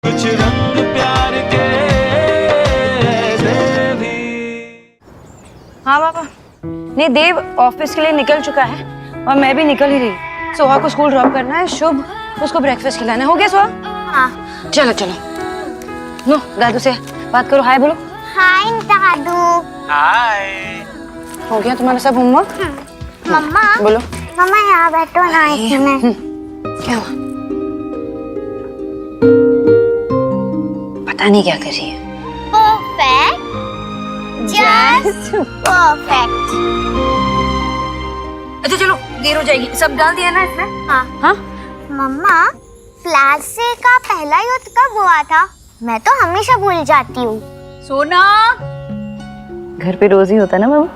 कुछ रंग प्यार के दे भी। हाँ पापा, नहीं देव ऑफिस के लिए निकल चुका है और मैं भी निकल ही रही। सोहा को स्कूल ड्रॉप करना है, शुभ उसको ब्रेकफास्ट खिलाना है। हो गया सोहा? हाँ। चलो चलो, नो दादू से बात करो, हाय बोलो। हाय दादू। हाय। हो गया तुम्हारा सब होमवर्क? मम्मा बोलो। मम्मा यहाँ बैठो ना, एक मिनट। क्या हुआ? पता नहीं क्या कर रही है। Perfect, just perfect. अच्छा चलो, देर हो जाएगी। सब डाल दिया ना इसमें? हाँ। हाँ मम्मा, प्लास्टिक का पहला युद्ध कब हुआ था? मैं तो हमेशा भूल जाती हूँ। सोना, घर पे रोज ही होता ना बाबू।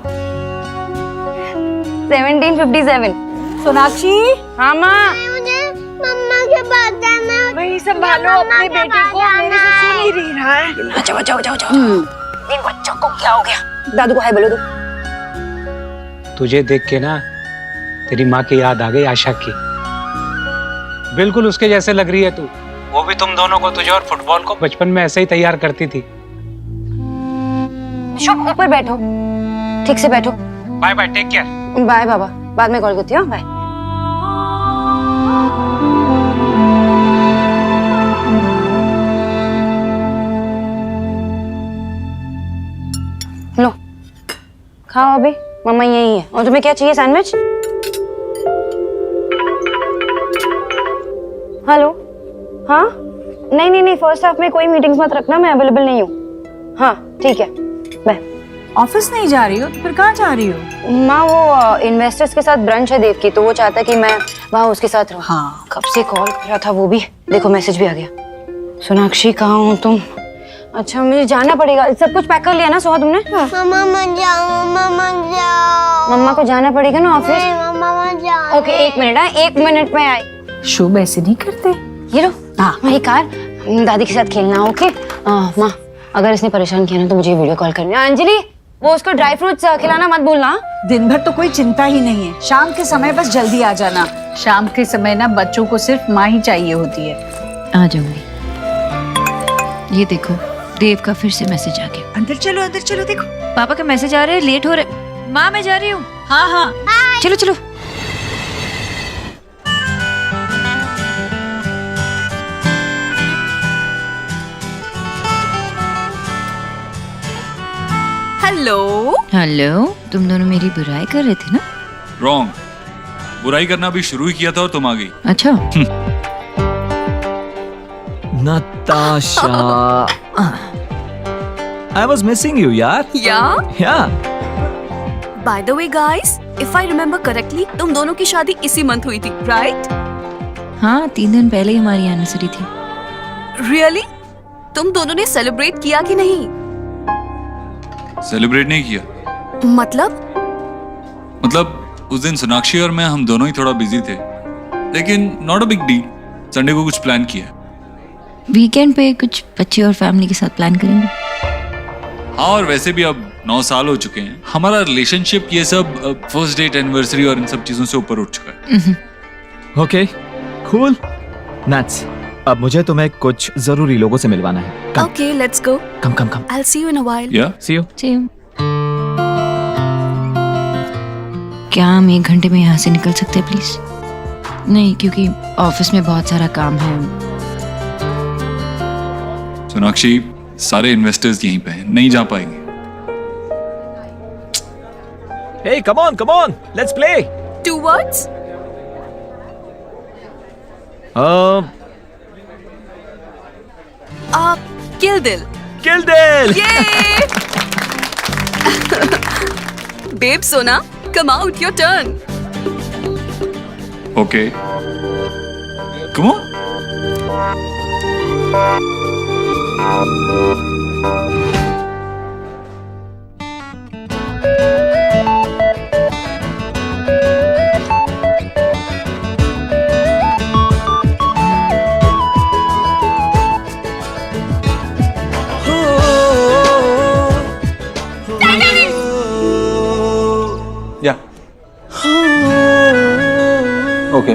1757। सोनाक्षी। हाँ माँ। मुझे मम्मा के पास जाना है। वही संभालो अपने बेटे को, मेरे से सुन ही नहीं रहा है। अच्छा जाओ जाओ जाओ। इन बच्चों को क्या हो गया? दादू को हाय बोलो दो। तुझे देख के ना तेरी माँ की याद आ गई, आशा की। बिल्कुल उसके जैसे लग रही है तू। वो भी तुम दोनों को, तुझे और फुटबॉल को बचपन में ऐसे ही तैयार करती थी। शुभ ऊपर बैठो, ठीक से बैठो। Bye bye, take care. Bye बाबा, बाद में कॉल करती हूँ। बाय। लो खाओ अभी, मम्मा यही है। और तुम्हें क्या चाहिए? सैंडविच? हेलो, हाँ नहीं नहीं नहीं, फर्स्ट हाफ में कोई मीटिंग्स मत रखना, मैं अवेलेबल नहीं हूँ। हाँ ठीक है, बाय। ऑफिस नहीं जा रही हो तो फिर कहाँ जा रही हो? माँ वो इन्वेस्टर्स के साथ ब्रंच है देव की, तो वो चाहता है कि मैं वहाँ उसके साथ रहूँ। हाँ। कब से कॉल कर रहा था वो भी, देखो मैसेज भी आ गया। सोनाक्षी कहाँ हो तुम? अच्छा मुझे जाना पड़ेगा। सब कुछ पैक कर लिया ना सोहा तुमने? मम्मा मत जाओ, मम्मा मत जाओ। मम्मा को जाना पड़ेगा ना ऑफिस। मम्मा मत जाओ। ओके एक मिनट, हाँ 1 मिनट में आई। शुभ ऐसे नहीं करते। ये लो हाँ। मेरी कार, दादी के साथ खेलना। ओके माँ, अगर इसने परेशान किया ना तो मुझे वीडियो कॉल करनी है। अंजलि वो उसको ड्राई फ्रूट्स खिलाना मत भूलना। दिन भर तो कोई चिंता ही नहीं है, शाम के समय बस जल्दी आ जाना। शाम के समय ना बच्चों को सिर्फ माँ ही चाहिए होती है। आ जाऊंगी। ये देखो देव का फिर से मैसेज आ गया। अंदर चलो देखो। पापा का मैसेज आ रहा है, लेट हो रहे। माँ मैं जा रही हूँ। हाँ हाँ। चलो चलो। हेलो। हेलो, तुम दोनों मेरी बुराई कर रहे थे ना? रॉन्ग, बुराई करना भी शुरू ही किया था और तुम आ गई। अच्छा। Natasha, I was missing you, यार। Yeah. By the way, guys, if I remember correctly, तुम दोनों की शादी इसी मंथ हुई थी, right? हाँ 3 दिन पहले ही हमारी एनिवर्सरी थी। Really? तुम दोनों ने सेलिब्रेट किया कि नहीं? सेलिब्रेट नहीं किया। मतलब उस दिन सोनाक्षी और मैं, हम दोनों ही थोड़ा बिजी थे, लेकिन not a big deal. Sunday को कुछ प्लान किया। वीकेंड पे कुछ बच्चे और फैमिली के साथ प्लान करेंगे। हाँ, और वैसे भी अब 9 साल हो चुके हैं हमारा रिलेशनशिप, ये सब फर्स्ट डेट, एनिवर्सरी और इन सब चीजों से ऊपर उठ चुका है। Okay, cool. Nuts. अब मुझे तुम्हें कुछ जरूरी लोगों से मिलवाना है। Okay, let's go. Come. I'll see you in a while. या See you. सेम। क्या हम 1 घंटे में यहाँ से निकल सकते हैं प्लीज? नहीं, क्योंकि ऑफिस में बहुत सारा काम है। सोनाक्षी, सारे इन्वेस्टर्स यहीं पे हैं, नहीं जा पाएंगे। Hey, come on. Let's play. 2 words? Kill Dil. Kill Dil. Yay! Babe, Sona, come out, your turn. Okay, come on. या ओके।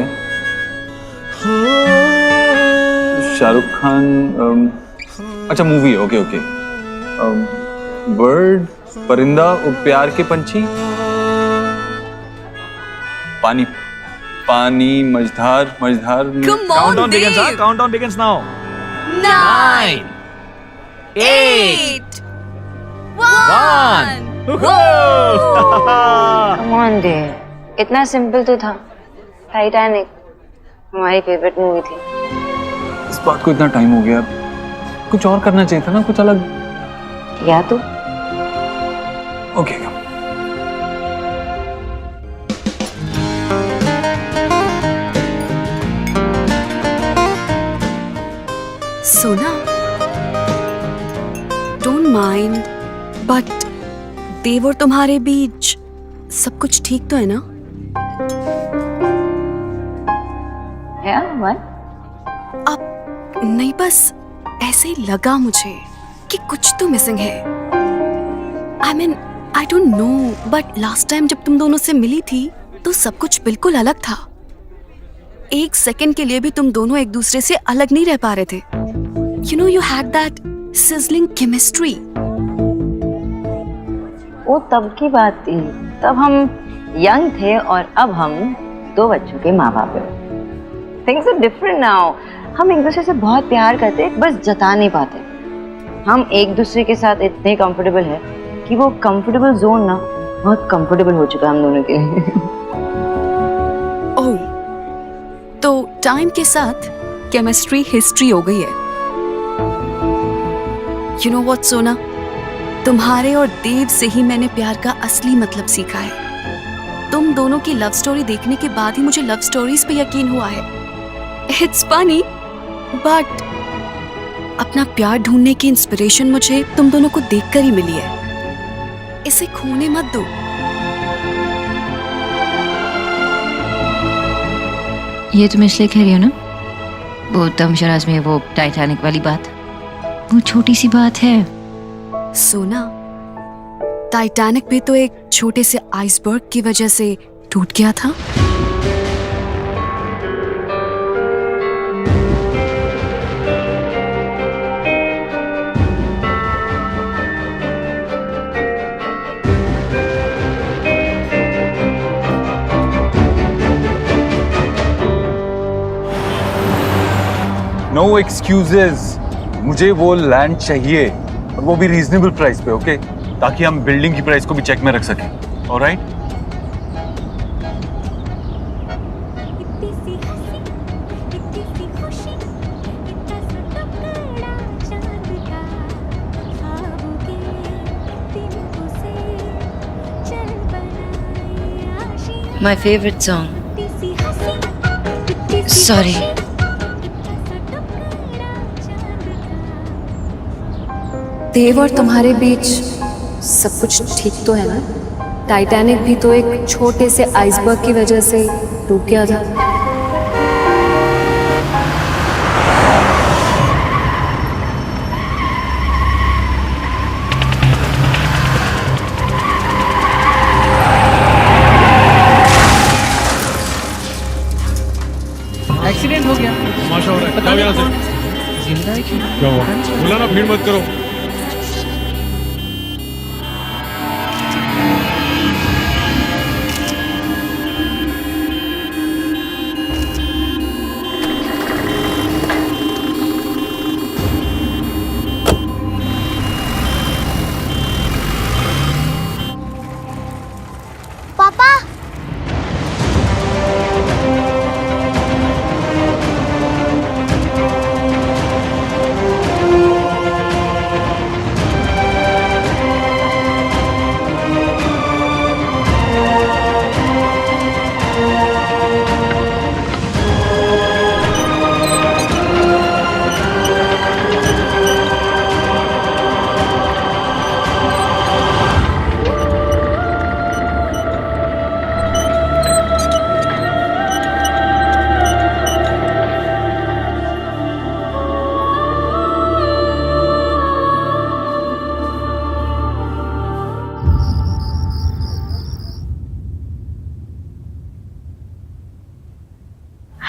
शाहरुख खान अच्छा मूवी, ओके ओके। बर्ड, परिंदा और प्यार के पंछी, पानी पानी, मझधार मझधार। Come on, Dave. Countdown begins now. 9, 8, 1. Come on Dave, इतना सिंपल तो था। टाइटैनिक हमारी फेवरेट मूवी थी। इस बात को इतना टाइम हो गया, कुछ और करना चाहिए था ना, कुछ अलग। या तो ओके सोना, डोंट माइंड, बट देव और तुम्हारे बीच सब कुछ ठीक तो है ना? अब नहीं, बस ऐसे ही लगा मुझे कि कुछ तो मिसिंग है। I mean I don't know, but last time जब तुम दोनों से मिली थी तो सब कुछ बिल्कुल अलग था। एक सेकंड के लिए भी तुम दोनों एक दूसरे से अलग नहीं रह पा रहे थे। You know, you had that sizzling chemistry. वो तब की बात थी, तब हम यंग थे और अब हम 2 बच्चों के माँ बाप हैं। Things are different now. हम एक दूसरे से बहुत प्यार करते, बस जता नहीं पाते। हम एक दूसरे के साथ इतने कंफर्टेबल है कि वो कंफर्टेबल जोन ना बहुत कंफर्टेबल हो चुका है हम दोनों के लिए। ओह, तो टाइम के साथ केमिस्ट्री हिस्ट्री हो गई है। You know what, सोना, तुम्हारे और देव से ही मैंने प्यार का असली मतलब सीखा है। तुम दोनों की लव स्टोरी देखने के बाद ही मुझे लव स्टोरीज पे यकीन हुआ है। It's funny, but अपना प्यार ढूंढने की इंस्पिरेशन मुझे तुम दोनों को देखकर ही मिली है। इसे खोने मत दो। ये तुम इसलिए कह रही हो ना, वो तमशराज में वो टाइटैनिक वाली बात, वो छोटी सी बात है। सोना, टाइटैनिक भी तो एक छोटे से आइसबर्ग की वजह से टूट गया था। नो एक्सक्यूजेस, मुझे वो लैंड चाहिए और वो भी रीजनेबल प्राइस पे, ओके? ताकि हम बिल्डिंग की प्राइस को भी चेक में रख सकें। Alright? My favorite song. Sorry. देव और तुम्हारे बीच सब कुछ ठीक तो है ना? टाइटैनिक भी तो एक छोटे से आइसबर्ग की वजह से टूट गया था। एक्सीडेंट हो गया, तमाशा हो रहा है। जाओ यहाँ से। जिंदा है क्या? क्या हुआ? बोला ना भीड़ मत करो। पापा,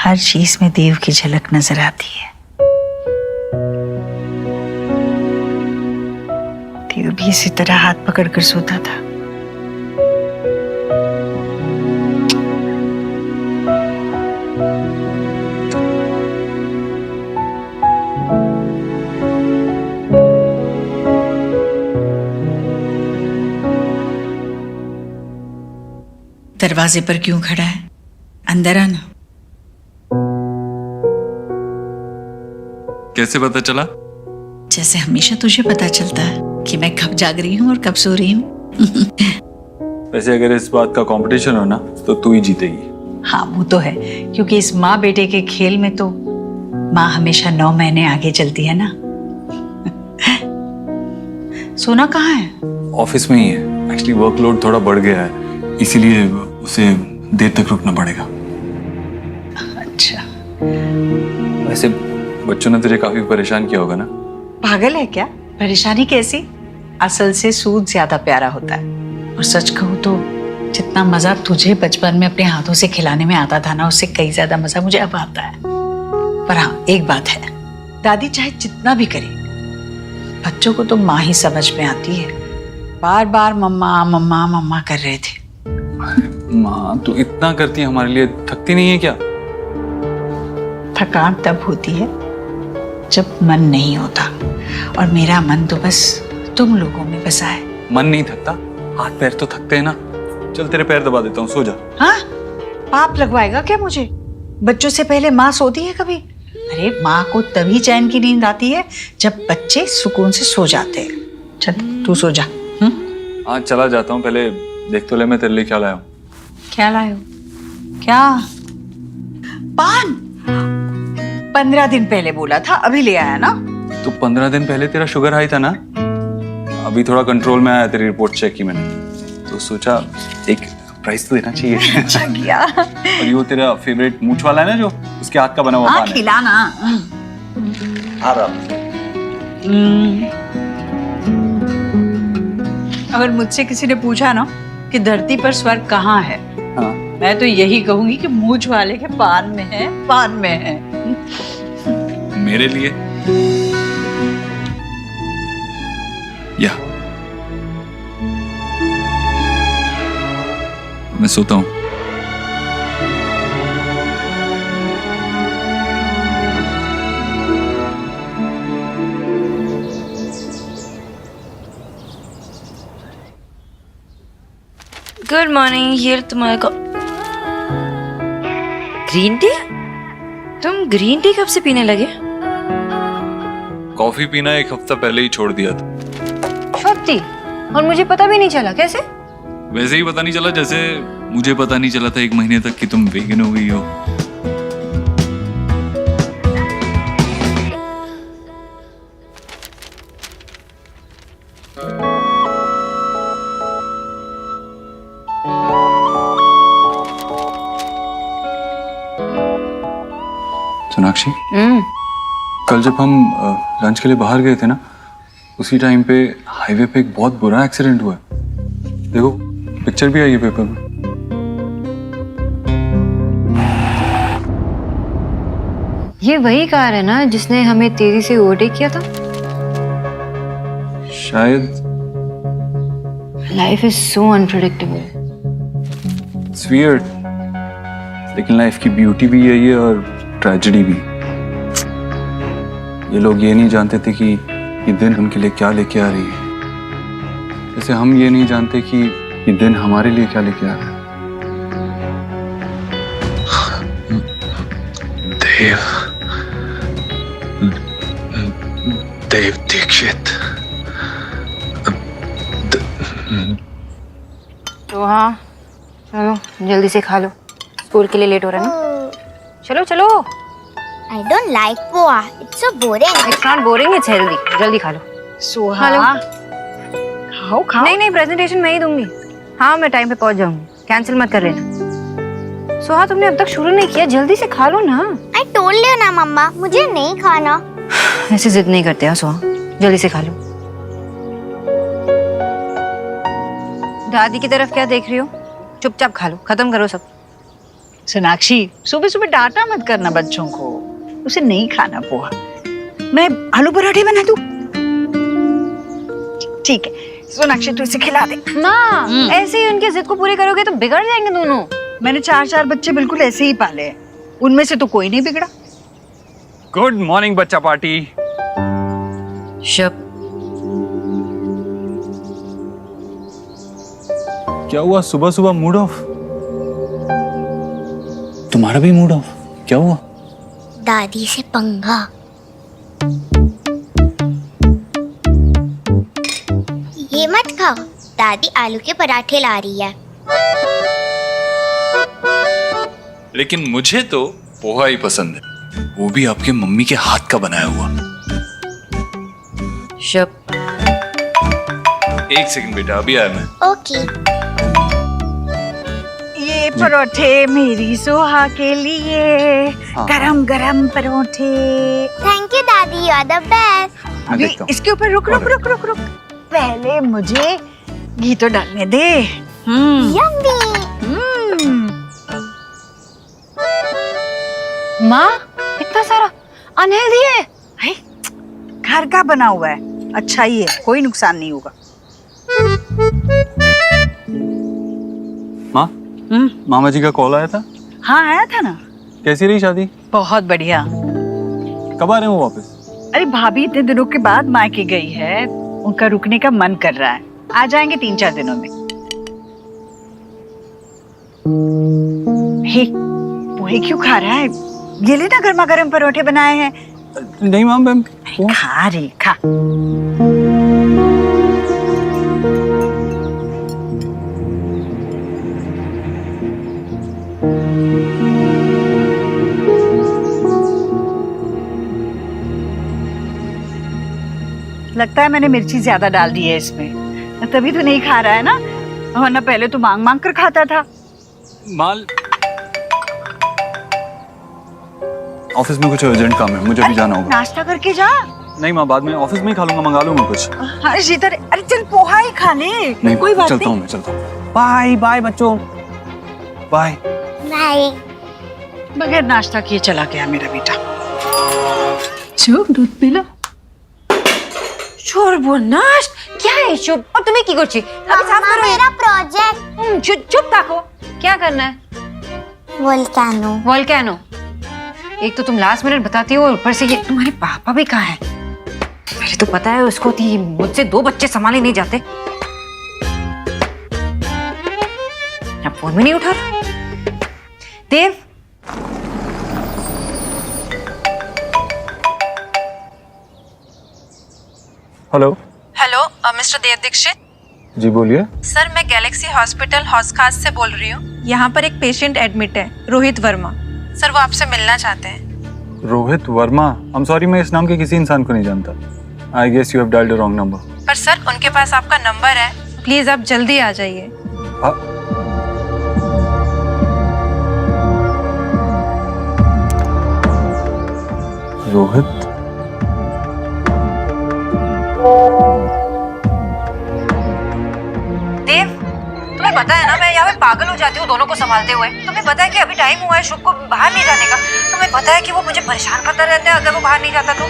हर चीज में देव की झलक नजर आती है। फिर भी इसी तरह हाथ पकड़कर सोता था। दरवाजे पर क्यों खड़ा है? अंदर आना। कैसे पता चला? जैसे हमेशा तुझे पता चलता है कि मैं कब जाग रही हूँ और कब सो रही हूँ। वैसे अगर इस बात का कंपटीशन हो ना तो तू ही जीतेगी। हाँ वो तो है, क्योंकि इस माँ बेटे के खेल में तो माँ हमेशा 9 महीने आगे चलती है ना। सोना कहाँ है? ऑफिस में ही है। एक्चुअली वर्कलोड थोड़ा बढ़ गया है, इसीलिए उसे देर तक रुकना पड़ेगा। अच्छा, वैसे बच्चों ने तुझे काफी परेशान किया होगा ना? पागल है क्या? परेशानी कैसी? असल से सूद ज्यादा प्यारा होता है। और सच कहूँ तो जितना मजा तुझे बचपन में अपने हाथों से खिलाने में आता था ना, उससे कई ज्यादा मजा मुझे अब आता है। पर हाँ, एक बात है, दादी चाहे जितना भी करे, बच्चों को तो माँ ही समझ में आती है। बार बार मम्मा मम्मा मम्मा कर रहे थे। माँ तो इतना करती है हमारे लिए, थकती नहीं है क्या? थकान तब होती है जब मन नहीं होता, और मेरा मन तो बस तुम लोगों में बसा है। मन नहीं थकता, हाथ पैर तो थकते हैं ना। चल तेरे पैर दबा देता हूँ, सो जा। हाँ, पाप लगवाएगा क्या मुझे? बच्चों से पहले माँ सोती है कभी? अरे माँ को तभी चैन की नींद आती है जब बच्चे सुकून से सो जाते हैं। चल तू सो जा। आज चला जाता हूँ, पहले देख तो ले मैं तेरे लिए क्या लाया हूँ। क्या लाए हो? क्या? पान? 15 दिन पहले बोला था, अभी ले आया ना? तो 15 दिन पहले तेरा शुगर हाई था ना, अभी थोड़ा कंट्रोल में आया। तेरी रिपोर्ट चेक की मैंने, तो सोचा एक प्राइस तो देना चाहिए। अच्छा किया। और ये वो तेरा फेवरेट मूंछ वाला है ना, जो उसके हाथ का बना हुआ पान है। खिलाना। आराम। अगर मुझसे किसी ने पूछा ना कि धरती पर स्वर्ग कहाँ है, हाँ। मैं तो यही कहूंगी कि मूंछ वाले के पान में है, पान में है। मेरे लिए या मैं सोता हूँ। गुड मॉर्निंग, ये तुम्हारे को ग्रीन टी? तुम ग्रीन टी कब से पीने लगे? कॉफी पीना 1 हफ्ता पहले ही छोड़ दिया था। सच्ची? और मुझे पता भी नहीं चला, कैसे? वैसे ही पता नहीं चला जैसे मुझे पता नहीं चला था 1 महीने तक कि तुम वेगन हो गई हो। सोनाक्षी, कल जब हम लंच के लिए बाहर गए थे ना, उसी टाइम पे हाईवे पे एक बहुत बुरा एक्सीडेंट हुआ है। देखो पिक्चर भी आई है पेपर में। ये वही कार है ना जिसने हमें तेजी से ओवरटेक किया था? शायद। Life is so unpredictable. It's weird, लेकिन लाइफ की ब्यूटी भी यही है और ट्रेजेडी भी। ये लोग ये नहीं जानते थे कि ये दिन उनके लिए क्या लेके आ रही है, जैसे हम ये नहीं जानते कि ये दिन हमारे लिए क्या लेके आ रहा है। देव दीक्षित। तो हाँ, चलो जल्दी से खा लो, स्कूल के लिए लेट हो रहा है ना। चलो चलो। I don't like poha. It's so boring. It's not boring, it's healthy. जल्दी खा लो। सोहा, हेलो। खाओ खाओ। नहीं नहीं, प्रेजेंटेशन मैं ही दूंगी। हाँ, मैं टाइम पे पहुंच जाऊंगी, कैंसिल मत कर लेना। सोहा, तुमने अब तक शुरू नहीं किया, जल्दी से खा लो ना। I told you ना मम्मा, मुझे नहीं खाना। ऐसे जिद नहीं करते हैं सोहा, जल्दी से खा लो। दादी की तरफ क्या देख रही हो? चुपचाप खा लो, खत्म करो सब। सोनाक्षी, सुबह सुबह डांटा मत करना बच्चों को, उसे नहीं खाना पोहा। मैं आलू पराठे बना दूं? ठीक है, सोनाक्षी तू इसे खिला दे। माँ ऐसे ही उनकी जिद को पूरी करोगे तो बिगड़ जाएंगे दोनों। मैंने 4 बच्चे बिल्कुल ऐसे ही पाले हैं, उनमें से तो कोई नहीं बिगड़ा। गुड मॉर्निंग बच्चा पार्टी। शब, क्या हुआ, सुबह सुबह मूड ऑफ? तुम्हारा भी मूड ऑफ? क्या हुआ? दादी से पंगा। ये मत खाओ, दादी आलू के पराठे ला रही है। लेकिन मुझे तो पोहा ही पसंद है, वो भी आपके मम्मी के हाथ का बनाया हुआ। शब, 1 सेकंड बेटा, अभी आया मैं। ओके। ये परोठे मेरी सोहा के लिए, गरम गरम परोठे। थैंक यू दादी, यू आर द बेस्ट। मैं अभी देखता हूँ। इसके ऊपर रुक रुक रुक रुक रुक, पहले मुझे घी तो डालने दे। यम्मी। माँ इतना सारा अनहेल्दी है। है, घर का बना हुआ है, अच्छा ही है, कोई नुकसान नहीं होगा। माँ, मामा जी का कॉल आया था? हाँ आया था ना। कैसी रही शादी? बहुत बढ़िया। कब आ रहे हो वापस? अरे भाभी इतने दिनों के बाद मायके गई है, उनका रुकने का मन कर रहा है, आ जाएंगे 3-4 दिनों में। हे, पोहे क्यों खा रहा है? ये लेना, गर्मा गर्म परोठे बनाए हैं। नहीं माम, मैं खा रे खा। लगता है मैंने मिर्ची ज्यादा डाल दी है इसमें, तभी तो नहीं खा रहा है ना, वरना पहले तो मांग मांग कर खाता था। माल ऑफिस में कुछ अर्जेंट काम है, मुझे भी जाना होगा। नाश्ता करके जा। नहीं माँ, बाद में ऑफिस में ही खा लूंगा, मंगा लूंगा कुछ। अरे शीतल, अरे चल पोहा ही खा ले। नहीं कोई बात चलता हूँ, मैं चलता हूँ। बाय बाय बच्चों, बाय। बाय। बगैर नाश्ता किए चला गया मेरा बेटा। शुभ दूध पी लो। সর্বনাশ क्या है शुभ? और तुम्हें की করছি? अभी साफ मम्मा, करो। मेरा प्रोजेक्ट। चुप ताको। क्या करना है? वोल्केनो। वोल्केनो। एक तो तुम लास्ट मिनट बताती हो और ऊपर से ये तुम्हारे पापा भी कहाँ हैं? मुझे तो पता है उसको थी, मुझसे 2 बच्चे संभाले नहीं जाते। अब फोन भी नहीं उठा रहा। देव, हेलो। हेलो मिस्टर देव दीक्षित। जी बोलिए। सर मैं गैलेक्सी हॉस्पिटल हॉस्खास से बोल रही हूँ। यहाँ पर एक पेशेंट एडमिट है, रोहित वर्मा। सर वो आपसे मिलना चाहते हैं। Rohit Verma? I am sorry, मैं इस नाम के किसी इंसान को नहीं जानता। I guess you have dialled the wrong number. पर सर उनके पास आपका नंबर है, प्लीज आप जल्दी आ जाइए। रोहित? देव, तुम्हें पता है ना मैं यहाँ पे पागल हो जाती हूँ दोनों को संभालते हुए। तुम्हें पता है कि अभी टाइम हुआ है शुभ को बाहर नहीं जाने का। तुम्हें पता है कि वो मुझे परेशान करता रहता है अगर वो बाहर नहीं जाता तो।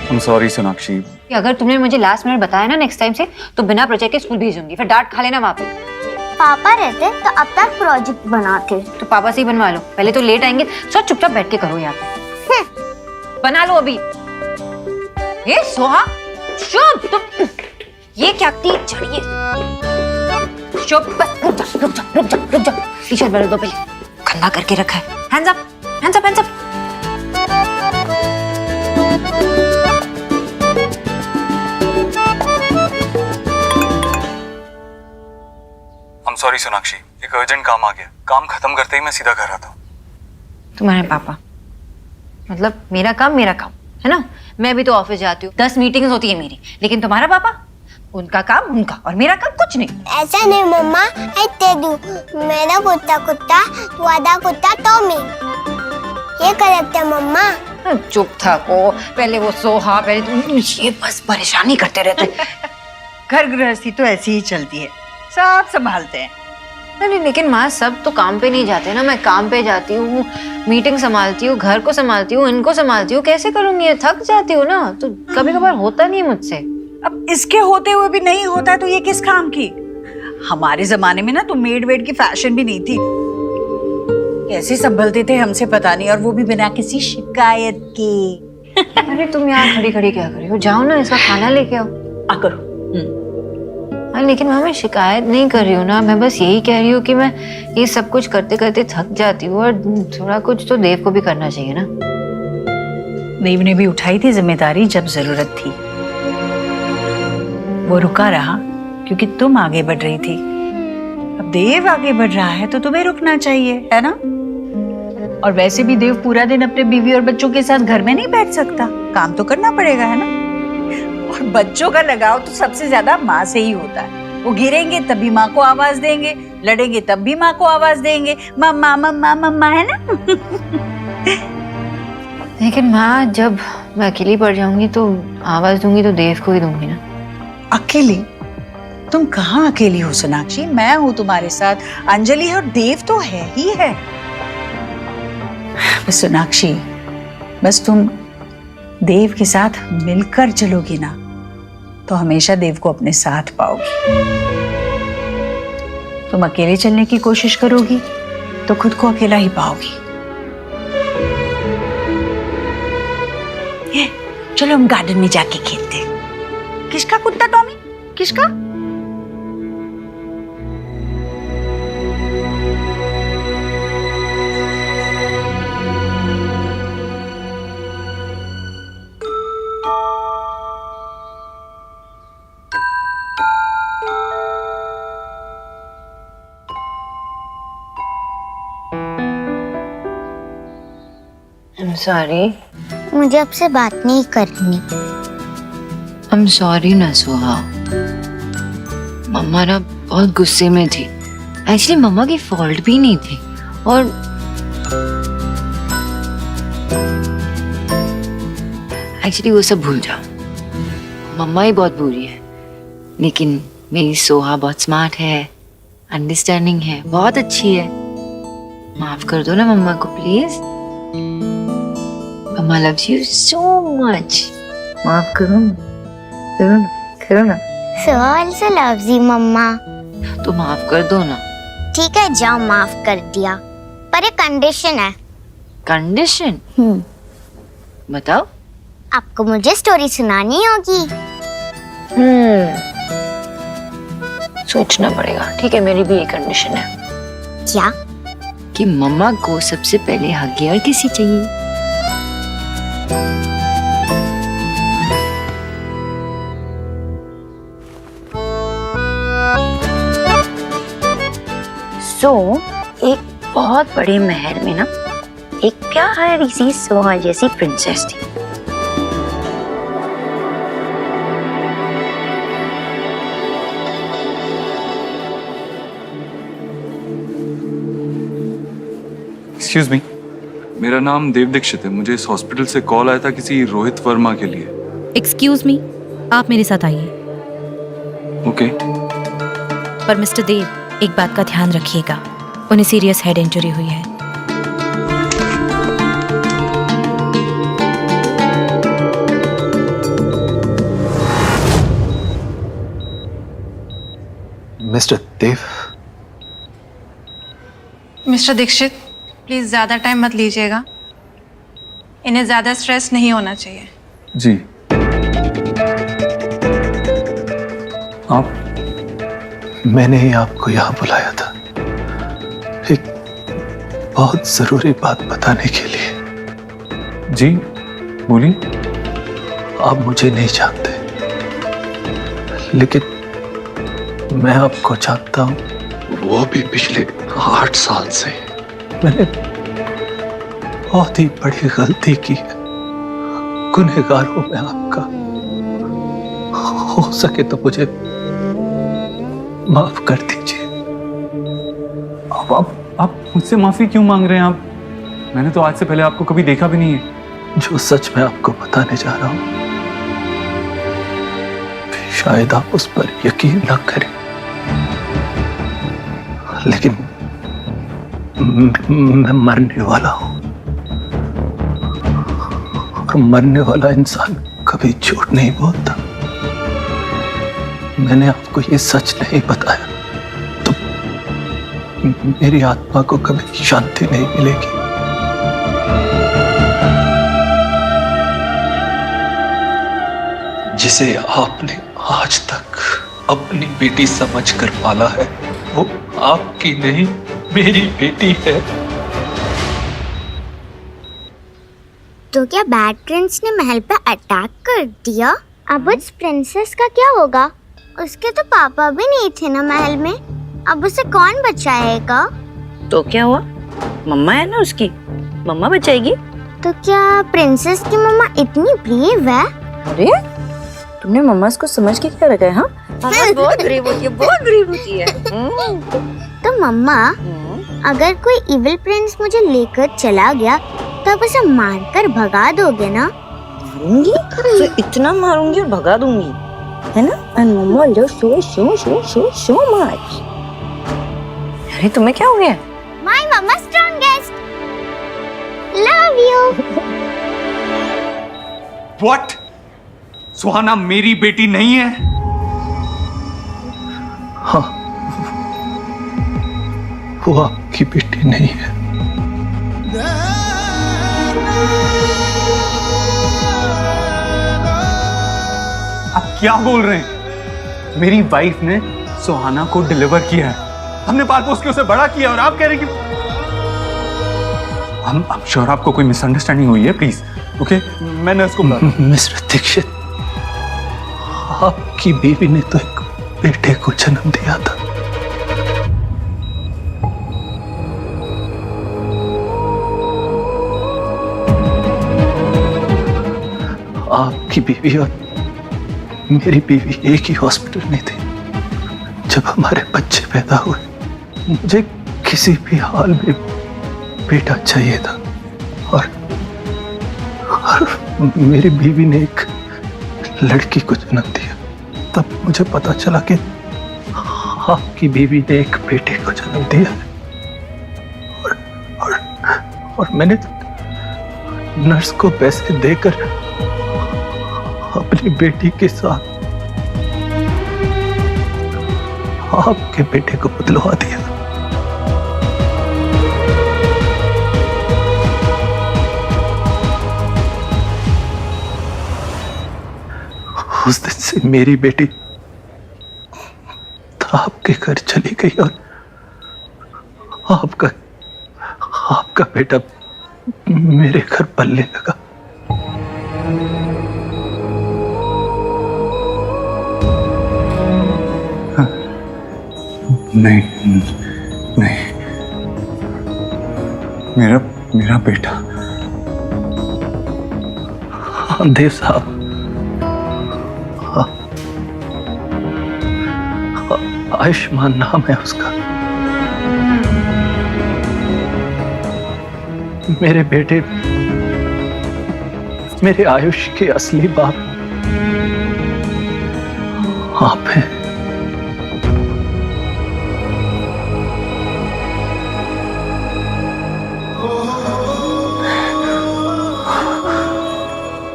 I'm sorry Sonakshi. अगर तुमने मुझे लास्ट मिनट बताया ना नेक्स्ट टाइम से, तो बिना प्रोजेक्ट के स्कूल भेजूंगी, फिर डांट खा लेना वहाँ पे। पापा रहते तो अब तक प्रोजेक्ट बनाते। तो पापा से ही बनवा लो, पहले तो लेट आएंगे। सो चुपचाप बैठ के करो यहाँ पे। बना लो अभी। ये सोहा, चुप तुम। ये क्या की चढ़िए? चुप, बस रुक जा रुक जा रुक जा रुक जा। टी शर्ट बदल दो पहले, गंदा करके रखा है। Hands up hands up hands up. I'm sorry Sonakshi, एक अर्जेंट काम आ गया। काम खत्म करते ही मैं सीधा घर आता हूँ। तुम्हारे पापा मतलब मेरा काम है ना? मैं भी तो ऑफिस जाती हूँ, 10 मीटिंग्स होती है मेरी, लेकिन तुम्हारा पापा, उनका काम उनका और मेरा काम कुछ नहीं। ऐसा नहीं मम्मा, ऐसे दू मेरा कुत्ता कुत्ता, तू आधा कुत्ता तो मैं। ये करेक्ट है मम्मा। चुप था को, पहले वो सोहा, पहले ये बस परेशानी करते रहते। घर गृहस्थी तो ऐसी ही चलती है, सब संभालते हैं। अरे लेकिन माँ सब तो काम पे नहीं जाते ना, मैं काम पे जाती हूँ, मीटिंग संभालती हूँ, घर को संभालती हूँ, इनको संभालती हूँ, कैसे करूंगी? थक जाती हूँ ना, तो कभी कभार होता नहीं मुझसे। अब इसके होते हुए भी नहीं होता है तो ये किस काम की? हमारे जमाने में ना तो मेड वेड की फैशन भी नहीं थी, कैसे संभलते थे हमसे पता नहीं, और वो भी बिना किसी शिकायत के। अरे तुम यहाँ खड़ी खड़ी क्या कर रही हो? जाओ ना, इसका खाना लेके आओ। करो। लेकिन माँ मैं शिकायत नहीं कर रही हूँ ना, मैं बस यही कह रही हूँ कि मैं ये सब कुछ करते करते थक जाती हूँ, और थोड़ा कुछ तो देव को भी करना चाहिए ना। देव ने भी उठाई थी जिम्मेदारी जब जरूरत थी, वो रुका रहा क्योंकि तुम आगे बढ़ रही थी। अब देव आगे बढ़ रहा है तो तुम्हें रुकना चाहिए, है ना? और वैसे भी देव पूरा दिन अपने बीवी और बच्चों के साथ घर में नहीं बैठ सकता, काम तो करना पड़ेगा, है ना? और बच्चों का लगाव तो सबसे ज्यादा माँ से ही होता है। वो गिरेंगे तब भी माँ को आवाज देंगे, लड़ेंगे तब भी माँ को आवाज देंगे, मम्मा मम्मा मम्मा, है ना? लेकिन माँ जब मैं अकेली पड़ जाऊंगी तो आवाज दूंगी तो देव को ही दूंगी ना। अकेली? तुम कहाँ अकेली हो सोनाक्षी, मैं हूँ तुम्हारे साथ, अंजलि है और देव तो है ही है। बस सोनाक्षी, बस तुम देव के साथ मिलकर चलोगी ना तो हमेशा देव को अपने साथ पाओगी। तुम अकेले चलने की कोशिश करोगी तो खुद को अकेला ही पाओगी। चलो हम गार्डन में जाके खेलते हैं। किसका कुत्ता टॉमी? किसका? I'm sorry. मुझे आपसे बात नहीं करनी। I'm sorry ना सुहा, मम्मा ना बहुत गुस्से में थी। एक्चुअली मम्मा की फॉल्ट भी नहीं थी, और एक्चुअली वो सब भूल जाओ, मम्मा ही बहुत बुरी है, लेकिन मेरी सोहा बहुत स्मार्ट है, अंडरस्टैंडिंग है, बहुत अच्छी है। माफ कर दो ना मम्मा को please. Mamma loves you so much. माफ करो ना, करो ना, करो ना। So also loves you, मम्मा। तो माफ कर दो ना। ठीक है, जाओ, माफ कर दिया, पर एक कंडीशन है। कंडीशन? बताओ। आपको मुझे स्टोरी सुनानी होगी। सोचना पड़ेगा। ठीक है, मेरी भी एक कंडीशन है। क्या? कि मम्मा को सबसे पहले हगी और किसी चाहिए। एक बहुत बड़े महल में ना एक प्यारी सी सोहा जैसी प्रिंसेस थी। एक्सक्यूज मी, मेरा नाम देव दीक्षित है। मुझे इस हॉस्पिटल से कॉल आया था किसी रोहित वर्मा के लिए। एक्सक्यूज मी, आप मेरे साथ आइए। ओके। पर मिस्टर देव, एक बात का ध्यान रखिएगा, उन्हें सीरियस हेड इंजरी हुई है। Mister Dev. Mister Dixit, please ज्यादा टाइम मत लीजिएगा, इन्हें ज्यादा स्ट्रेस नहीं होना चाहिए। जी। आप? मैंने ही आपको यहाँ बुलाया था एक बहुत जरूरी बात बताने के लिए। जी बोलिए। आप मुझे नहीं जानते, लेकिन मैं आपको जानता हूँ, वो भी पिछले 8 साल से। मैंने बहुत ही बड़ी गलती की है, गुनहगार हूं मैं आपका। हो सके तो मुझे माफ कर दीजिए। आप मुझसे माफी क्यों मांग रहे हैं? आप, मैंने तो आज से पहले आपको कभी देखा भी नहीं है। जो सच मैं आपको बताने जा रहा हूं, शायद आप उस पर यकीन न करें, लेकिन मैं मरने वाला हूं, और मरने वाला इंसान कभी झूठ नहीं बोलता। मैंने आपको ये सच नहीं बताया तो मेरी आत्मा को कभी शांति नहीं मिलेगी। जिसे आपने आज तक अपनी बेटी समझकर पाला है, वो आपकी नहीं मेरी बेटी है। तो क्या बैड प्रिंस ने महल पे अटैक कर दिया? अब उस प्रिंसेस का क्या होगा? उसके तो पापा भी नहीं थे ना महल में, अब उसे कौन बचाएगा? तो क्या हुआ, मम्मा है ना उसकी, मम्मा बचाएगी। तो क्या प्रिंसेस की मम्मा इतनी ब्रेव है? अरे तुमने मम्मा को समझ के क्या रखा है? हाँ, मम्मा बहुत ब्रेव होती है, बहुत ब्रेव होती है। तो मम्मा, अगर कोई इविल प्रिंस मुझे लेकर चला गया तब उसे मारकर भगा दोगे ना? मारूंगी तो इतना मारूंगी और भगा दूंगी, है ना? And mamma love so much. अरे तुम्हें क्या हो गया? My mama strongest. Love you. What? सुहाना मेरी बेटी नहीं है? हाँ, वो आपकी बेटी नहीं है। आप क्या बोल रहे हैं? मेरी वाइफ ने सुहाना को डिलीवर किया है, हमने पाल पोस के उसे बड़ा किया, और आप कह रहे हैं कि I'm sure आपको कोई मिसअंडरस्टैंडिंग हुई है। प्लीज ओके, मैंने उसको मिस्टर दीक्षित, आपकी बीवी ने तो एक बेटे को जन्म दिया था। आपकी बीवी और मेरी बीवी एक ही हॉस्पिटल में थी जब हमारे बच्चे पैदा हुए। मुझे किसी भी हाल में बेटा चाहिए था, और मेरी बीवी ने एक लड़की को जन्म दिया। तब मुझे पता चला कि आपकी बीवी ने एक बेटे को जन्म दिया है, और मैंने नर्स को पैसे देकर अपनी बेटी के साथ आपके बेटे को बदलवा दिया। उस दिन से मेरी बेटी आपके घर चली गई, और आपका बेटा मेरे घर पलने लगा। नहीं नहीं, मेरा बेटा। हाँ देव साहब, आयुष्मान नाम है उसका। मेरे बेटे मेरे आयुष के असली बाप आप हैं।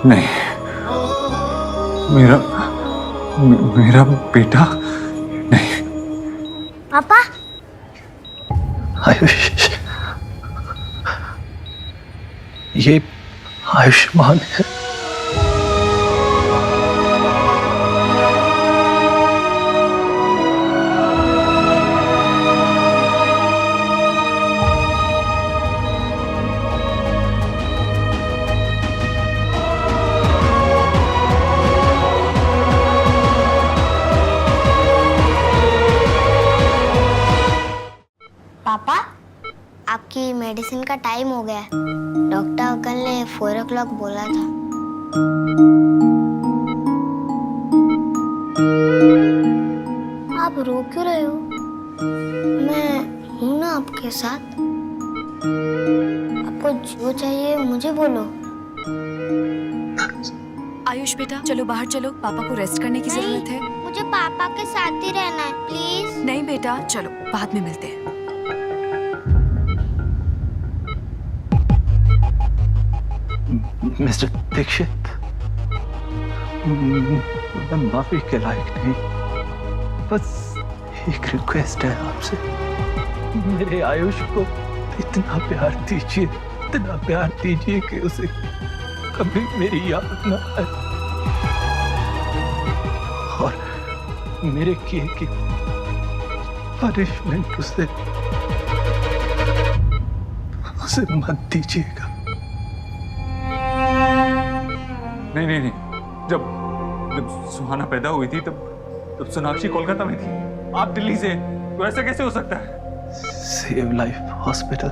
नहीं, मेरा बेटा नहीं। पापा, आयुष, ये आयुष्मान है। पापा, आपकी मेडिसिन का टाइम हो गया है। डॉक्टर अंकल ने 4 o'clock बोला था। आप रो क्यों रहे हो? मैं हूं ना आपके साथ। आपको जो चाहिए मुझे बोलो। आयुष बेटा, चलो बाहर चलो, पापा को रेस्ट करने की जरूरत है। मुझे पापा के साथ ही रहना है, प्लीज। नहीं बेटा, चलो बाद में मिलते हैं। मिस्टर दीक्षित, मैं माफी के लायक नहीं, बस एक रिक्वेस्ट है आपसे, मेरे आयुष को इतना प्यार दीजिए कि उसे कभी मेरी याद न आए और मेरे किए की पनिशमेंट उसे मत दीजिएगा। नहीं, जब सुहाना पैदा हुई थी तब सोनाक्षी कोलकाता में थी, आप दिल्ली से, तो ऐसा कैसे हो सकता है? सेव लाइफ हॉस्पिटल,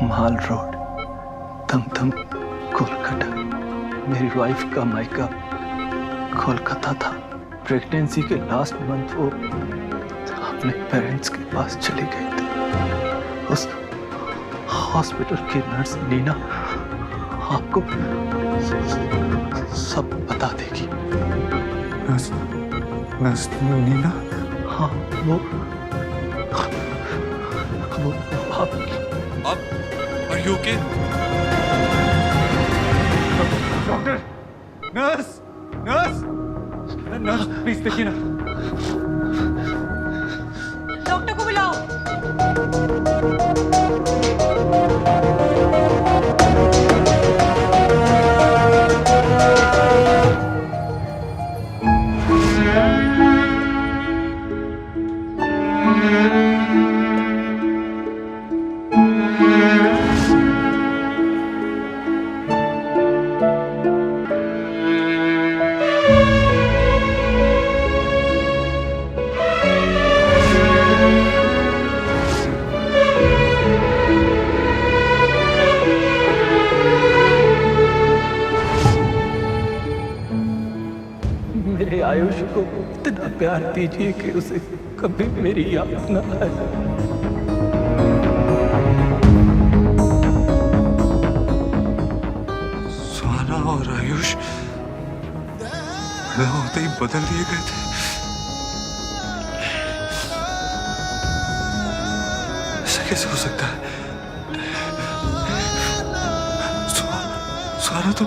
माल रोड, दमदम, कोलकाता। मेरी वाइफ का मायका कोलकाता था। प्रेगनेंसी के लास्ट मंथ वो अपने पेरेंट्स के पास चले गए थे। उस हॉस्पिटल की नर्स नीना आपको सब बता देगी। नर्स नीना? हाँ, वो आप Are you okay? Doctor, nurse, please देखिए ना। डॉक्टर को बुलाओ। मेरे आयुष को इतना प्यार दीजिए कि उसे कभी मेरी याद न आए। सुहाना और आयुष पैदा होते ही बदल दिए गए थे। ऐसा कैसे हो सकता है? सुहाना तो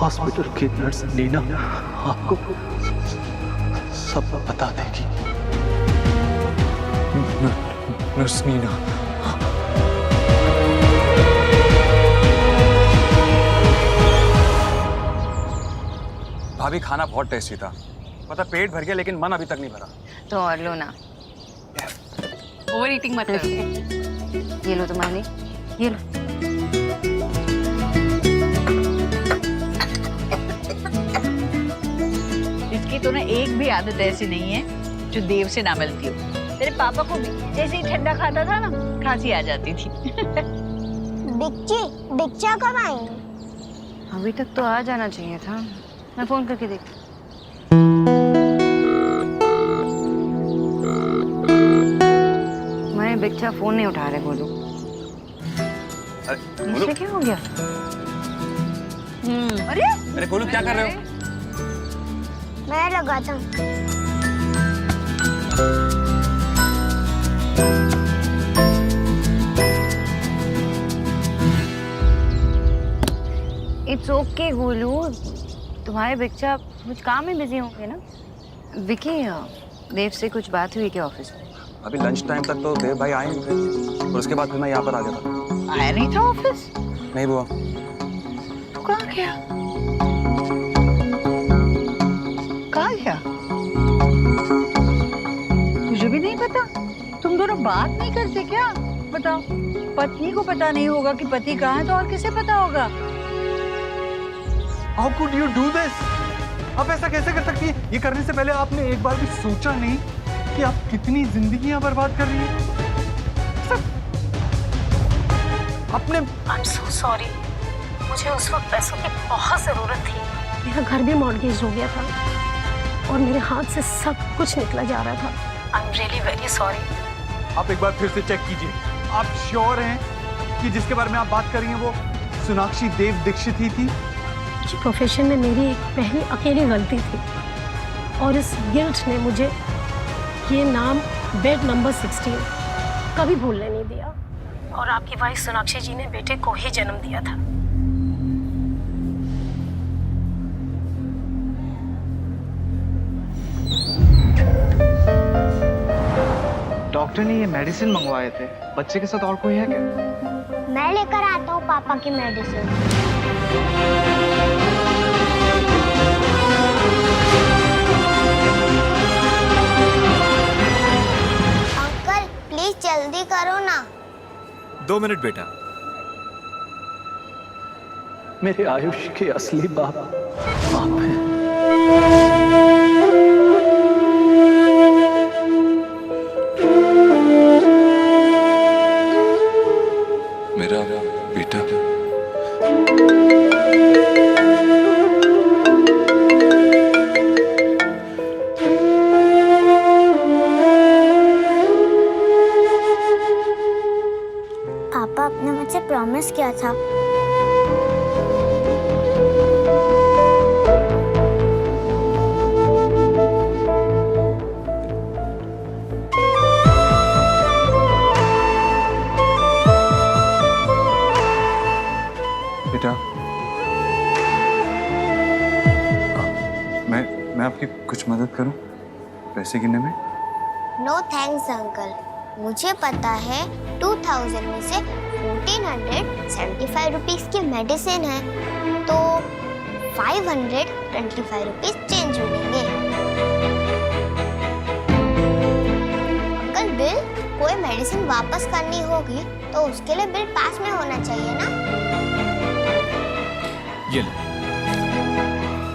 हॉस्पिटल की नर्स नीना आपको सब बता देगी। नर्स नीना? भाभी, खाना बहुत टेस्टी था। पता पेट भर गया लेकिन मन अभी तक नहीं भरा। तो और लो ना। ओवर ईटिंग मत करो। ये लो तुम्हारे, ये लो। इसकी तो ना एक भी आदत ऐसी नहीं है जो देव से ना मिलती हो। तेरे पापा को भी जैसे ही ठंडा खाता था ना, खांसी आ जाती थी। बिच्चा कब आएंगे? अभी तक तो आ जाना चाहिए था। मैं फोन करके देखती। तुम्हारे बच्चा फोन नहीं उठा रहे। बोलो, इसे क्या हो गया? अरे गोलू, क्या कर रहे हो? मैं लगाता हूँ। इट्स ओके गोलू, तुम्हारे बच्चा कुछ काम में बिजी होंगे ना। विकी, देव से कुछ बात हुई क्या ऑफिस में? अभी लंच टाइम तक तो देव भाई आए नहीं थे और उसके बाद फिर मैं यहाँ पर आ गया था। आया नहीं था ऑफिस? नहीं बुआ। तू कहाँ गया? कहाँ गया? मुझे भी नहीं पता। तुम दोनों बात नहीं करते क्या? बताओ, पत्नी को पता नहीं होगा कि पति कहाँ है तो और किसे पता होगा? How could you do this? आप ऐसा कैसे कर सकती हैं? ये करने से पहले आपने एक बार भी सोचा नहीं कि आप कितनी जिंदगियां बर्बाद कर रही हैं? अपने I'm so sorry. मुझे उस वक्त पैसों की बहुत जरूरत थी। मेरा घर भी मॉर्गेज हो गया था और मेरे हाथ से सब कुछ निकला जा रहा था। I am really very sorry. आप एक बार फिर से चेक कीजिए। आप श्योर हैं कि जिसके बारे में आप बात कर रही हैं वो सोनाक्षी देव दीक्षित ही थी? जी प्रोफेशन में मेरी एक पहली अकेली गलती थी और इस गिल्ट ने मुझे ये नाम बेड नंबर 16 कभी भूलने नहीं दिया। और आपकी वाइफ सोनाक्षी जी ने बेटे को ही जन्म दिया था। डॉक्टर ने ये मेडिसिन मंगवाए थे, बच्चे के साथ और कोई है क्या? मैं लेकर आता हूँ पापा की मेडिसिन। अंकल प्लीज जल्दी करो ना। 2 मिनट बेटा। मेरे आयुष के असली बाप आप हैं। मेरा बेटा पापा आपने मुझसे प्रॉमिस किया था। बेटा मैं आपकी कुछ मदद करूं पैसे गिनने में? नो थैंक्स अंकल, मुझे पता है 2000 में से 1475 रुपीस की मेडिसिन है तो 525 रुपीस चेंज मिलेंगे। अंकल बिल कोई मेडिसिन वापस करनी होगी तो उसके लिए बिल पास में होना चाहिए ना। ये लो,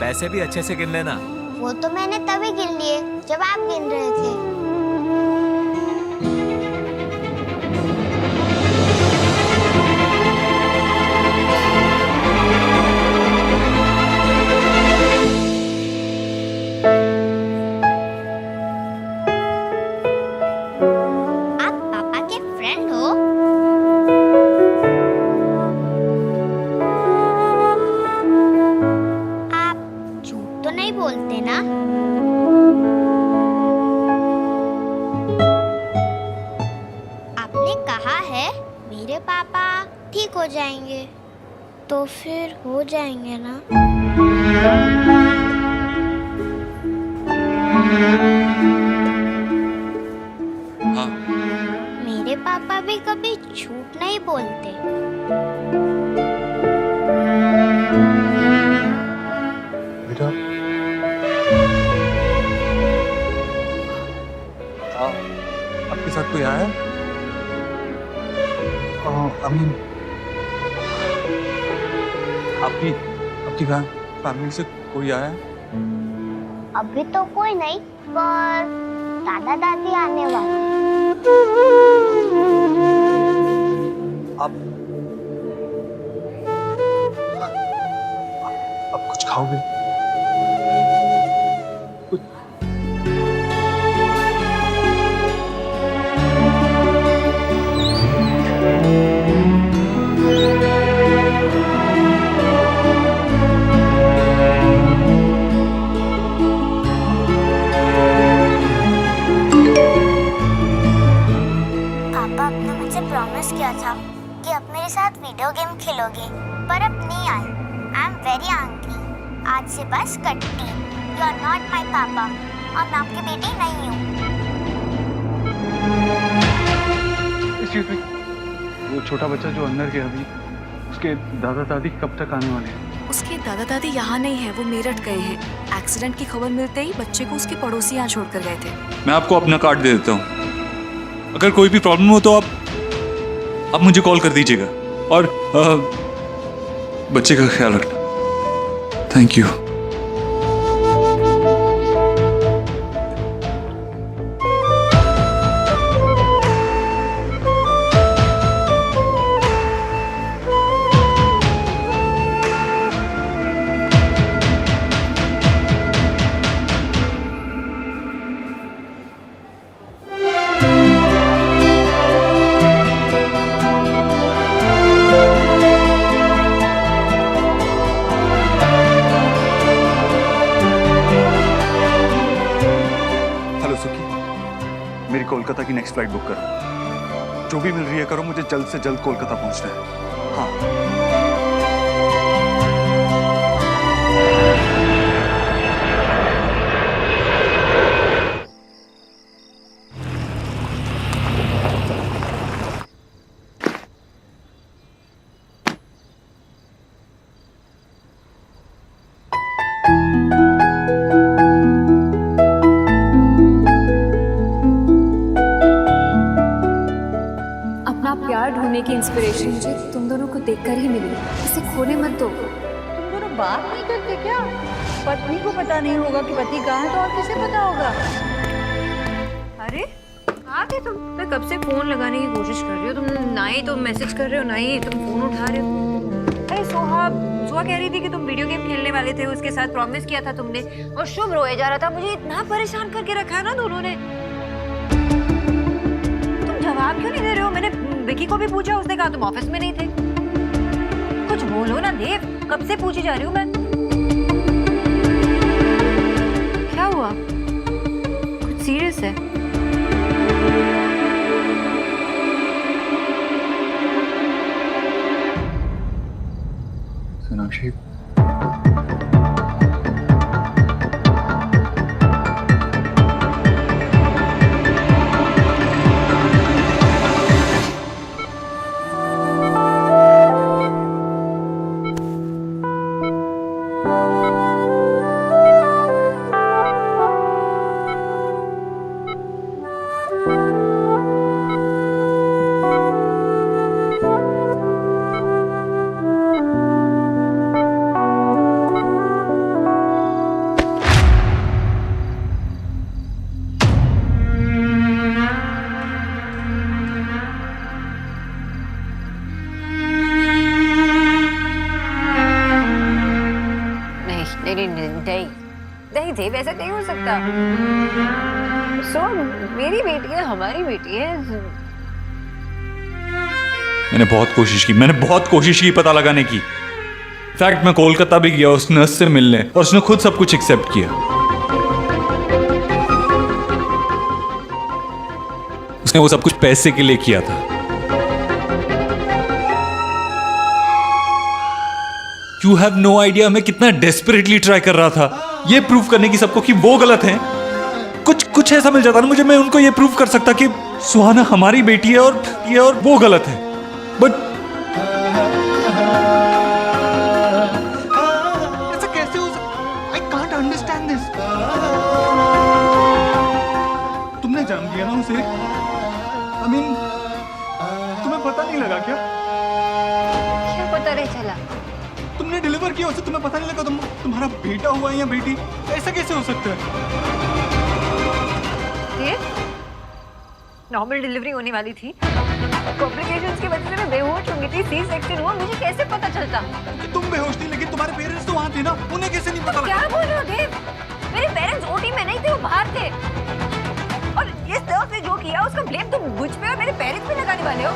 पैसे भी अच्छे से गिन लेना। वो तो मैंने तभी गिन लिए जब आप गिन रहे थे। आप पापा के फ्रेंड हो? आप झूठ तो नहीं बोलते ना? आपने कहा है मेरे पापा ठीक हो जाएंगे तो फिर हो जाएंगे ना? हाँ मेरे पापा भी कभी झूठ नहीं बोलते। बेटा आपके साथ कोई आया? अमीन आपकी फैमिली से कोई आया? अभी तो कोई नहीं पर दादा दादी आने वाले। आप कुछ खाओगे? पापा आपने मुझसे प्रॉमिस किया था कि अब मेरे साथ वीडियो गेम खेलोगे पर अब नहीं आए। I am very angry. आज से बस कट्टी। यू आर नॉट माई पापा और मैं आपकी बेटी नहीं हूँ। एक्सक्यूज मी, वो छोटा बच्चा जो अंदर गया अभी, उसके दादा दादी कब तक आने वाले हैं? उसके दादा दादी यहाँ नहीं है, वो मेरठ गए हैं। एक्सीडेंट की खबर मिलते ही बच्चे को उसके पड़ोसी यहाँ छोड़कर गए थे। मैं आपको अपना कार्ड दे देता हूँ, अगर कोई भी प्रॉब्लम हो तो आप मुझे कॉल कर दीजिएगा और बच्चे का ख्याल रखना। Thank you. सुखी, मेरी कोलकाता की नेक्स्ट फ्लाइट बुक करो। जो भी मिल रही है करो, मुझे जल्द से जल्द कोलकाता पहुंचना है। हाँ। अपना प्यार ढूंढने की इंस्पिरेशन मुझे तुम दोनों को देखकर ही मिली। इसे खोने मत दो। तुम दोनों बात नहीं करते क्या? पत्नी को पता नहीं होगा कि पति कहाँ है तो और किसे पता होगा? अरे कहाँ थे तुम? मैं कब से फोन लगाने की कोशिश कर रही हो, तुम ना ही तो मैसेज कर रहे हो ना ही तुम फोन उठा रहे हो। अरे सोहा कह रही थी कि तुम वीडियो गेम खेलने वाले थे, उसके साथ प्रॉमिस किया था तुमने, और शुभ रोए जा रहा था। मुझे इतना परेशान करके रखा है ना दोनों ने। तुम जवाब क्यों नहीं दे रहे हो? मैंने विकी को भी पूछा, उसने कहा तुम ऑफिस में नहीं थे। कुछ बोलो ना देव, कब से पूछी जा रही हूँ मैं। क्या हुआ? कुछ सीरियस है? सोनाक्षी, नहीं देव, ऐसा नहीं हो सकता। सो मेरी बेटी है, हमारी बेटी है। मैंने बहुत कोशिश की पता लगाने की। फैक्ट मैं कोलकाता भी गया उस नर्स से मिलने, और उसने खुद सब कुछ एक्सेप्ट किया। उसने वो सब कुछ पैसे के लिए किया था। You have no idea मैं कितना डेस्परेटली ट्राई कर रहा था ये प्रूव करने की सबको कि वो गलत हैं। कुछ ऐसा मिल जाता ना मुझे, मैं उनको ये प्रूव कर सकता कि सुहाना हमारी बेटी है और वो गलत है। बट ऐसा कैसे हो सकता? I can't understand this. तुमने जन्म दिया ना उसे। I mean, तुम्हें पता नहीं लगा क्या? क्या पता नहीं चला? तुमने डिलीवर किया उसे, तुम्हें पता नहीं लगा तुम्हारा बेटा हुआ है या बेटी? ऐसा कैसे हो सकता है? नॉर्मल डिलीवरी होने वाली थी, कॉम्प्लिकेशंस की वजह से मैं बेहोश हो गई थी, सी सेक्शन हुआ, मुझे कैसे पता चलता? कि तुम बेहोश थी, लेकिन तुम्हारे पेरेंट्स तो वहाँ थे ना, उन्हें कैसे नहीं पता लगा? क्या बोल रहे हो देव? मेरे पेरेंट्स ओटी में नहीं थे, वो बाहर थे। और इस नर्स ने जो किया उसका ब्लेम तुम मुझ पे और मेरे पेरेंट्स पे लगाने वाले हो?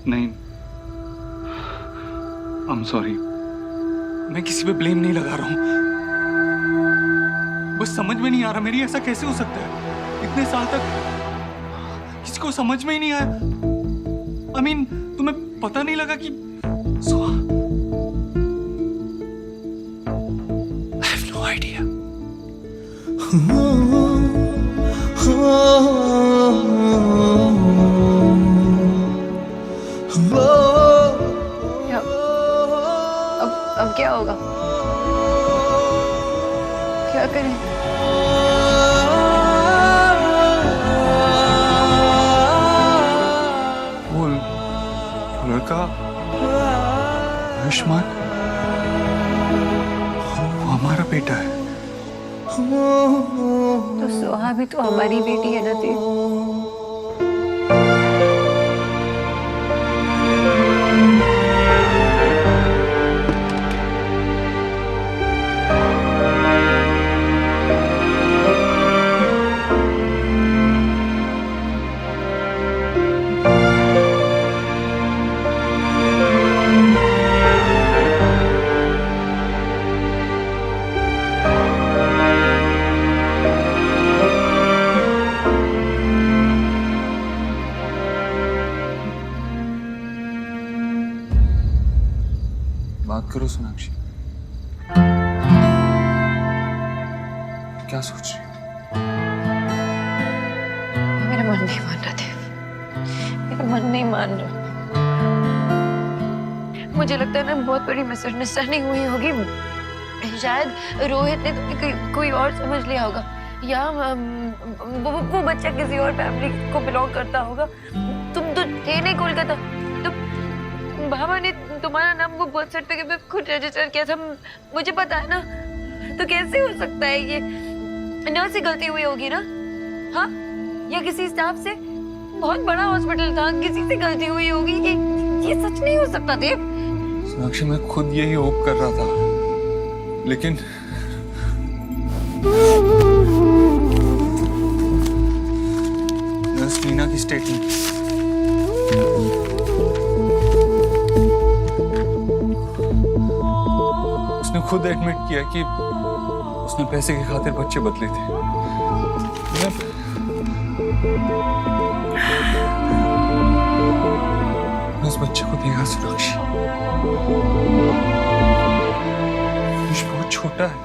नहीं, I'm sorry, मैं किसी पे ब्लेम नहीं लगा रहा हूँ। बस समझ में नहीं आ रहा मेरी, ऐसा कैसे हो सकता है? इतने साल तक किसी को समझ में ही नहीं आया। I mean, तुम्हें पता नहीं लगा कि I have no idea. अब क्या होगा? क्या करें? वो लड़का आयुष्मान, वो हमारा बेटा है। तो सोहा भी तो हमारी बेटी है ना देव। मेरा मन नहीं मान रहा देव, मेरा मन नहीं मान रहा। मुझे लगता है ना बहुत बड़ी मिसअंडरस्टैंडिंग हुई होगी। शायद रोहित ने तुम्हें कोई और समझ लिया होगा, या वो बच्चा किसी और फैमिली को बिलोंग करता होगा। तुम तो थे नहीं कोलकाता, तो बाबा ने तुम्हारा नाम वो बर्थ सर्टिफिकेट में खुद रजिस्टर किया था, मुझे पता है ना। तो कैसे हो सकता है ये? नर्स से गलती हुई होगी ना? हाँ, या किसी स्टाफ से? बहुत बड़ा हॉस्पिटल था, किसी से गलती हुई होगी। ये सच नहीं हो सकता देव। सोनाक्षी, मैं खुद यही होप कर रहा था, लेकिन नर्स मीना की स्टेटमेंट, उसने खुद एडमिट किया कि उसने पैसे की खातिर बच्चे बदले थे। मैं उस बच्चे को देखा सोनाक्षी, बहुत छोटा है।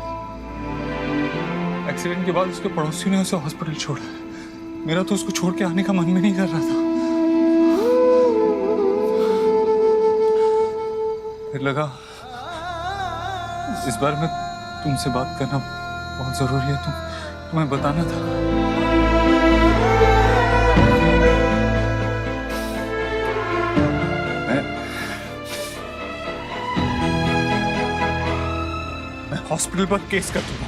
एक्सीडेंट के बाद उसके पड़ोसी ने उसे हॉस्पिटल छोड़ा। मेरा तो उसको छोड़ के आने का मन भी नहीं कर रहा था। फिर लगा इस बार में तुमसे बात करना बहुत जरूरी है, तुम्हें बताना था। मैं हॉस्पिटल पर केस कर दूंगा,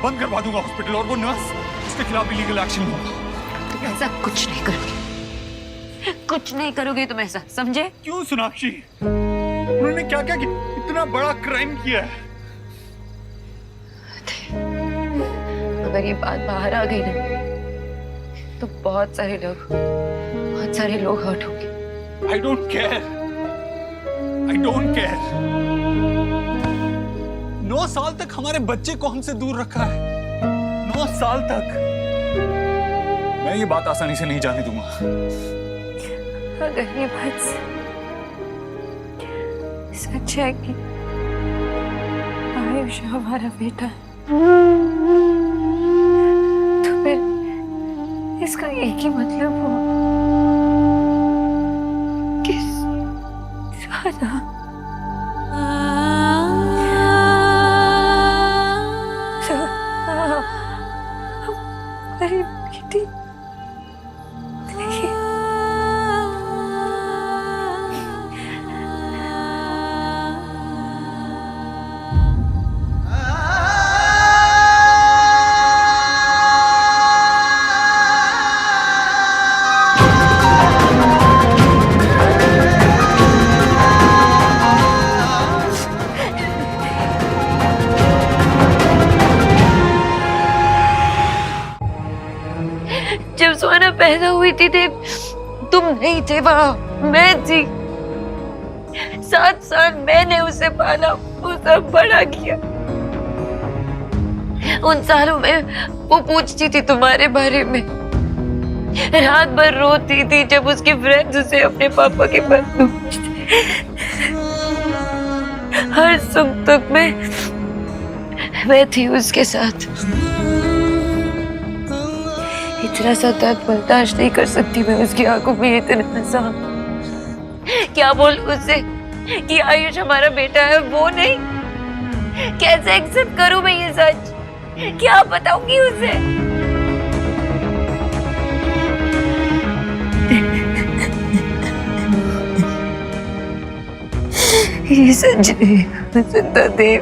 बंद करवा दूंगा हॉस्पिटल, और वो नर्स, उसके खिलाफ भी लीगल एक्शन होगा। तुम ऐसा कुछ नहीं करोगे, कुछ नहीं करोगे तुम ऐसा, समझे? क्यों सोनाक्षी? उन्होंने क्या क्या किया? इतना बड़ा क्राइम किया है। अगर ये बात बाहर आ गई ना, तो बहुत सारे लोग हर्ट होंगे। I don't care. I don't care. 9 साल तक हमारे बच्चे को हमसे दूर रखा है। 9 साल तक। मैं ये बात आसानी से नहीं जाने दूंगा। अगर ये बात सच है कि आयुष हमारा बेटा है, तो फिर इसका एक ही मतलब हो कि सुहाना हमारी बेटी जब सुहाना पैदा हुई थी तुम नहीं थे वहां, मैं थी। 7 साल मैंने उसे पाला, उसे बड़ा किया। उन सालों में वो पूछती थी तुम्हारे बारे में, रात भर रोती थी जब उसके फ्रेंड्स उसे अपने पापा के बारे में पूछते। हर सुख दुख में मैं थी उसके साथ। इतना सा दर्द बर्दाश्त नहीं कर सकती मैं उसकी आंखों में इतना नजाम। क्या बोलूं उसे कि आयुष हमारा बेटा है? वो नहीं, कैसे एक्सेप्ट करूं मैं ये सच? क्या बताऊंगी उसे? ये सच है देव।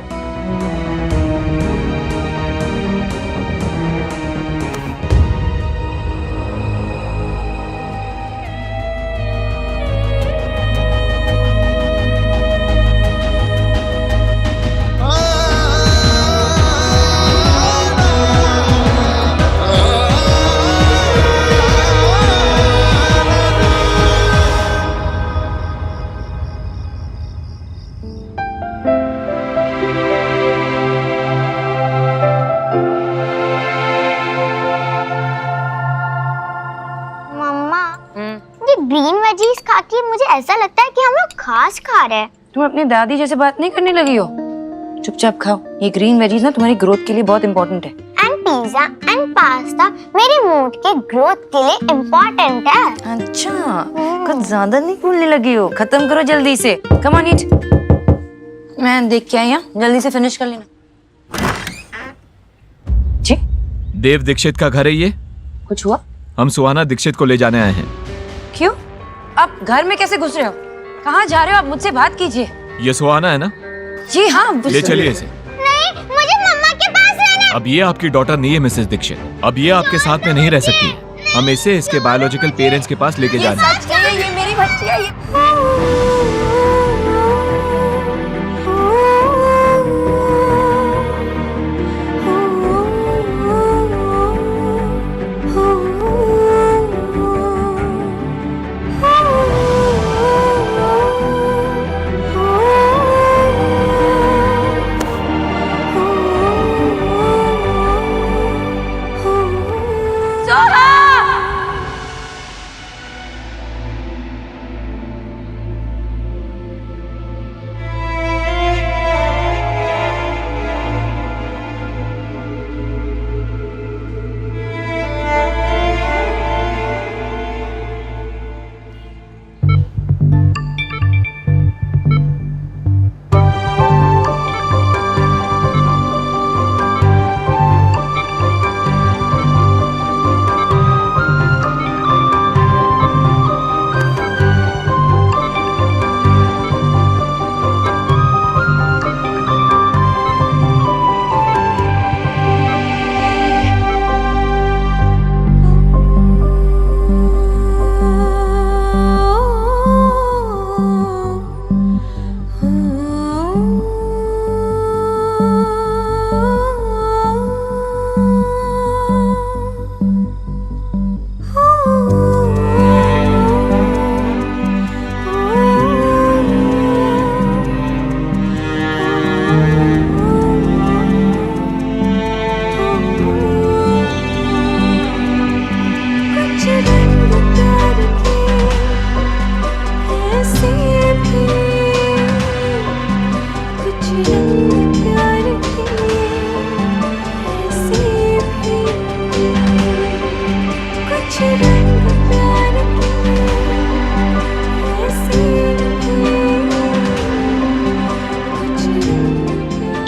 ग्रीन वेजीज खा के मुझे ऐसा लगता है कि हम लोग घास खा रहे हैं। तुम अपनी दादी जैसे बात नहीं करने लगी हो? चुपचाप खाओ, ये ग्रीन वेजीज ना तुम्हारी ग्रोथ के लिए बहुत इंपॉर्टेंट है। एंड पिज्जा एंड पास्ता मेरे मूड के ग्रोथ के लिए इम्पोर्टेंट है। अच्छा, कुछ ज्यादा नहीं बोलने लगी हो। खत्म करो जल्दी से। कम ऑन ईट। मैं देख के आई हूँ, जल्दी से फिनिश कर लेना। जी? देव दीक्षित का घर है ये? कुछ हुआ? हम सुहाना दीक्षित को ले जाने आए हैं। क्यों? आप घर में कैसे घुस रहे हो? कहाँ जा रहे हो? आप मुझसे बात कीजिए। ये सुहाना है ना? जी हाँ। ले चलिए इसे। नहीं, मुझे मम्मा के पास रहना। अब ये आपकी डॉटर नहीं है मिसेस दीक्षित। अब ये आपके साथ में नहीं रह सकती। हम इसे इसके बायोलॉजिकल पेरेंट्स के पास लेके जा रहे हैं। ये मेरी बच्ची है।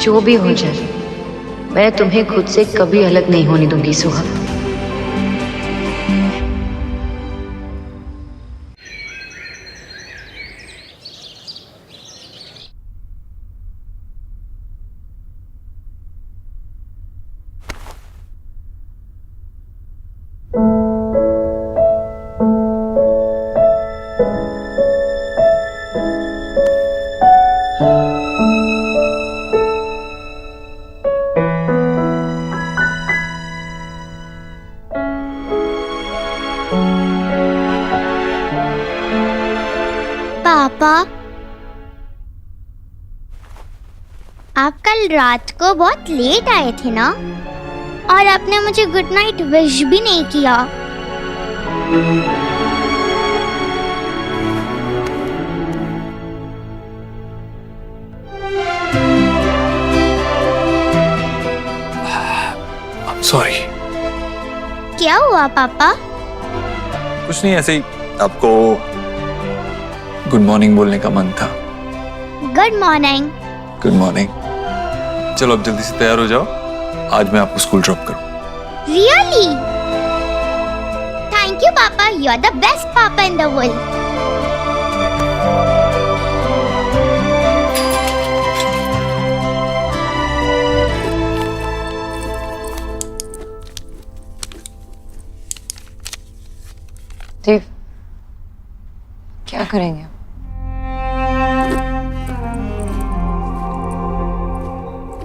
जो भी हो जाए, मैं तुम्हें खुद से कभी अलग नहीं होने दूंगी सुहा। पापा, आप कल रात को बहुत लेट आए थे ना, और आपने मुझे गुड नाइट विश भी नहीं किया। सॉरी। क्या हुआ पापा? कुछ नहीं, ऐसे ही आपको गुड मॉर्निंग बोलने का मन था। Good morning. Good morning. चलो अब जल्दी से तैयार हो जाओ, आज मैं आपको स्कूल ड्रॉप करूं। रियली? थैंक यू पापा, यू आर द बेस्ट पापा इन द वर्ल्ड। देव, क्या करेंगे?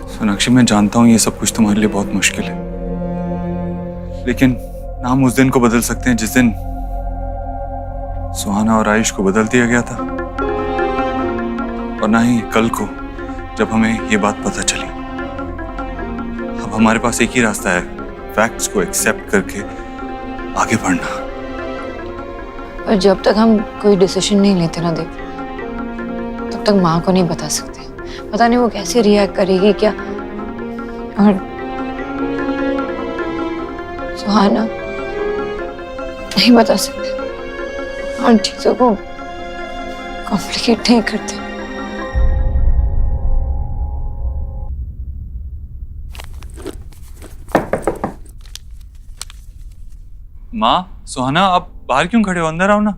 सोनाक्षी, मैं जानता हूं ये सब कुछ तुम्हारे लिए बहुत मुश्किल है, लेकिन ना हम उस दिन को बदल सकते हैं जिस दिन सुहाना और आयुष को बदल दिया गया था, और ना ही कल को जब हमें ये बात पता चली। अब हमारे पास एक ही रास्ता है, फैक्ट्स को एक्सेप्ट करके आगे बढ़ना। और जब तक हम कोई डिसीजन नहीं लेते ना देव, तब तक माँ को नहीं बता सकते। पता नहीं वो कैसे रिएक्ट करेगी क्या। और सुहाना, नहीं बता सकते। हम चीजों को कॉम्प्लिकेट नहीं करते। माँ, सुहाना, आप बाहर क्यों खड़े हो? अंदर आओ ना।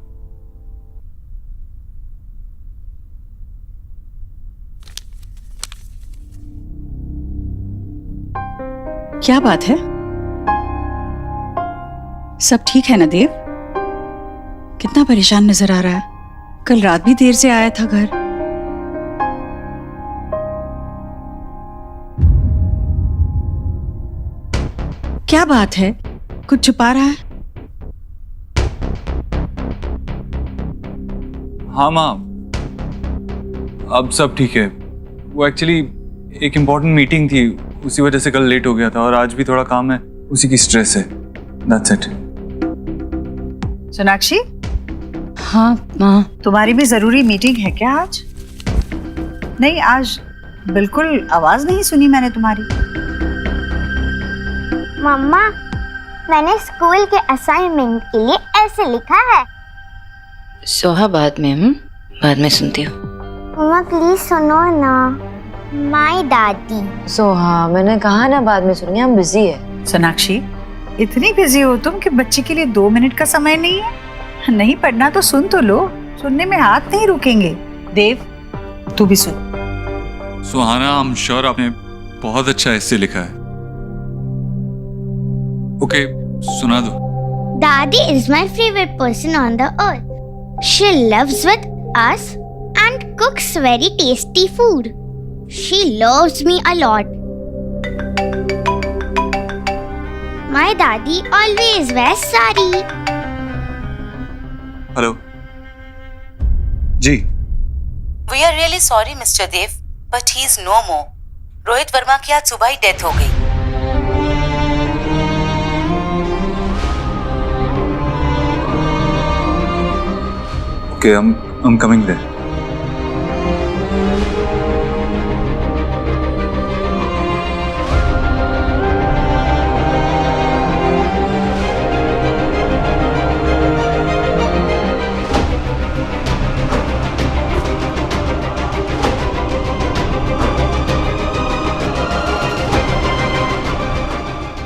क्या बात है? सब ठीक है ना देव? कितना परेशान नजर आ रहा है। कल रात भी देर से आया था घर। क्या बात है? कुछ छुपा रहा है? हाँ माँ, अब सब ठीक है। वो एक्चुअली एक इम्पोर्टेंट मीटिंग थी, उसी वजह से कल लेट हो गया था, और आज भी थोड़ा काम है, उसी की स्ट्रेस है। That's it. सोनाक्षी, हाँ माँ। तुम्हारी भी जरूरी मीटिंग है क्या आज? नहीं, आज बिल्कुल आवाज नहीं सुनी मैंने तुम्हारी। मम्मा, मैंने स्कूल के असाइनमेंट के लिए ऐसे लिखा है। सोहा बाद में सुनती हूँ। मम्मा प्लीज सुनो ना। माय दादी। सोहा, मैंने कहा ना बाद में सुनेंगे, हम बिजी है। सोनाक्षी, इतनी बिजी हो तुम कि बच्चे के लिए 2 मिनट का समय नहीं है? नहीं पढ़ना तो सुन तो लो, सुनने में हाथ नहीं रुकेंगे। देव, तू भी सुन। सुहाना, आई एम श्योर आपने बहुत अच्छा ऐसे लिखा है। ओके, सुना दो। Daddy is my favorite person on the earth. She lives with us and cooks very tasty food. She loves me a lot. My daddy always wears sari. Hello जी। We are really sorry, Mr. Dev, but he is no more. Rohit Verma की आज सुबह ही death हो गई। Okay, I'm coming there.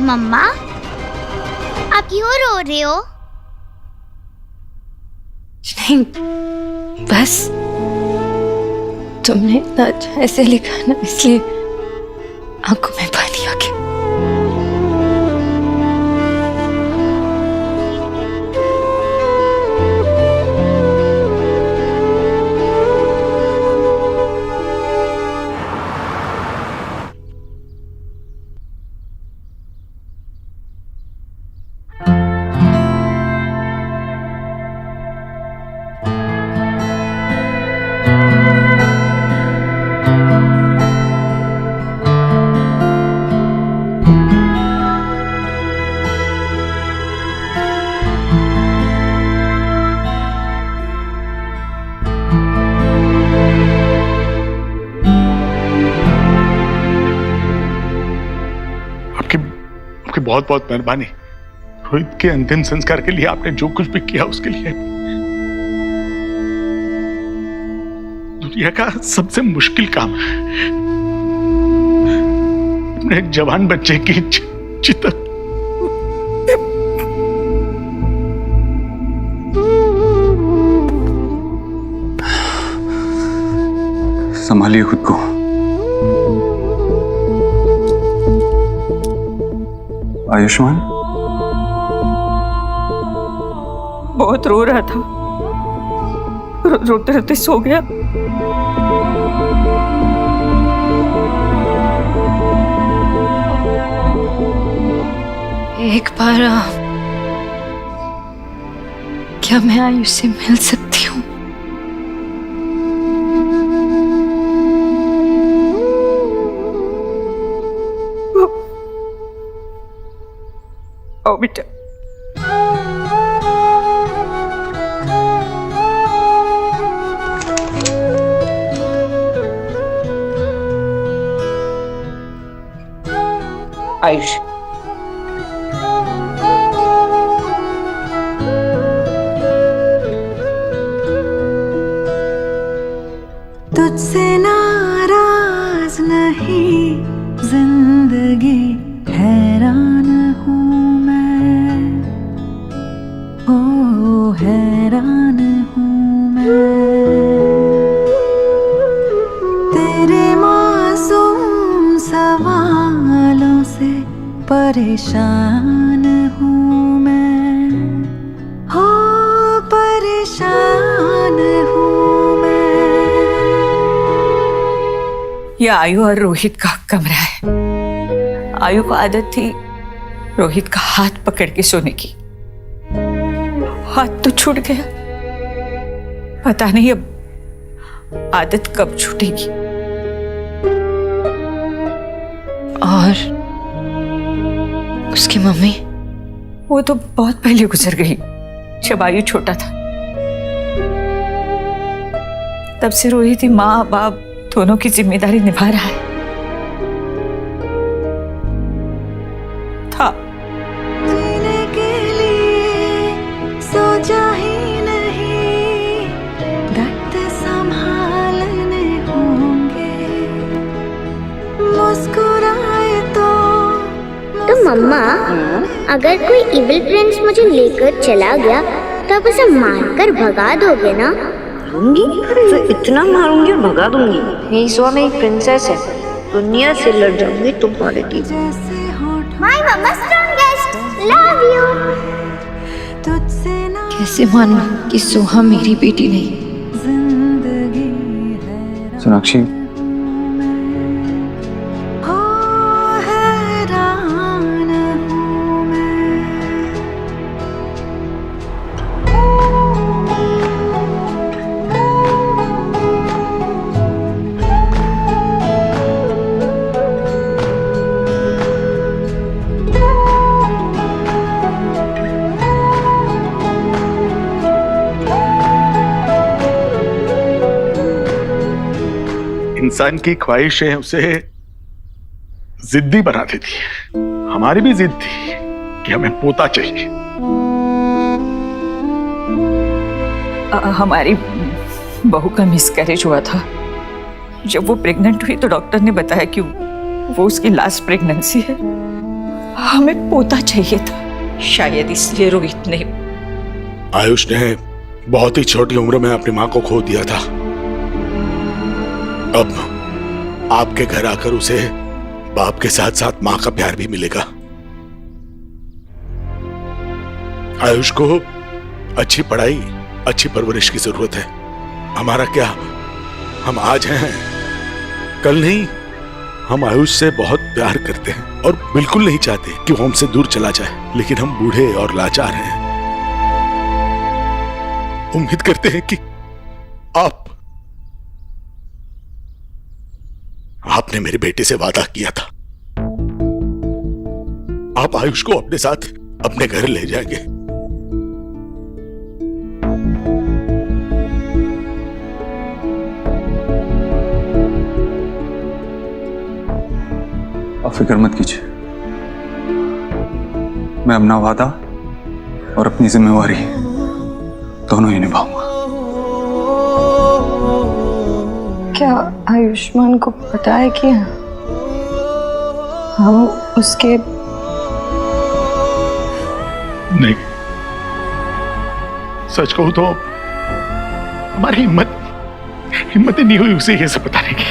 मम्मा, आप क्यों रो रहे हो? नहीं, बस तुमने इतना अच्छा ऐसे लिखा ना, इसलिए आंखों में पानी आ गया। आपकी बहुत बहुत मेहरबानी। रोहित के अंतिम संस्कार के लिए आपने जो कुछ भी किया उसके लिए दुनिया का सबसे मुश्किल काम है अपने एक जवान बच्चे की चिता। संभालिए खुद को। आयुष्मान बहुत रो रहा था, रोते रोते सो गया। एक बार क्या मैं आयुष से मिल सकती हूँ? आओ बेटा। आयुष, परेशान हूँ मैं, हो परेशान हूँ मैं। ये आयु और रोहित का कमरा है। आयु को आदत थी रोहित का हाथ पकड़ के सोने की। हाथ तो छूट गया, पता नहीं अब आदत कब छूटेगी। और उसकी मम्मी? वो तो बहुत पहले गुजर गई, जब आयु छोटा था। तब से रोहित ही माँ बाप दोनों की जिम्मेदारी निभा रहा है। था जीने के लिए सोचा ही नहीं, दर्द संभालने होंगे, मुस्कुराए तो मम्मा, अगर कोई इविल प्रिंस मुझे लेकर चला गया तो आप उसे मारकर भगा दोगे ना? मारूंगी तो इतना मारूंगी और भगा दूंगी। मेरी सुहा में एक प्रिंसेस है, दुनिया से लड़ जाऊंगी तुम्हारे लिए। My mamma strongest, love you. कैसे मानूं कि सुहा मेरी बेटी नहीं? सोनाक्षी, इंसान की ख्वाहिशें उसे जिद्दी बना देती है। हमारी भी जिद थी कि हमें पोता चाहिए। हमारी बहू का मिसकैरेज हुआ था। जब वो प्रेग्नेंट हुई तो डॉक्टर ने बताया कि वो उसकी लास्ट प्रेगनेंसी है। हमें पोता चाहिए था, शायद इसलिए रोहित ने। आयुष ने बहुत ही छोटी उम्र में अपनी माँ को खो दिया था। अब आपके घर आकर उसे बाप के साथ साथ माँ का प्यार भी मिलेगा। आयुष को अच्छी पढ़ाई, अच्छी परवरिश की जरूरत है। हमारा क्या, हम आज हैं कल नहीं। हम आयुष से बहुत प्यार करते हैं और बिल्कुल नहीं चाहते कि वो हमसे दूर चला जाए, लेकिन हम बूढ़े और लाचार हैं। उम्मीद करते हैं कि आपने मेरे बेटे से वादा किया था, आप आयुष को अपने साथ अपने घर ले जाएंगे। आप फिक्र मत कीजिए, मैं अपना वादा और अपनी जिम्मेवारी दोनों ही निभाऊंगा। क्या आयुष्मान को पता है कि हम उसके? नहीं, सच कहूं तो हमारी हिम्मत ही नहीं हुई उसे ये सब बताने की,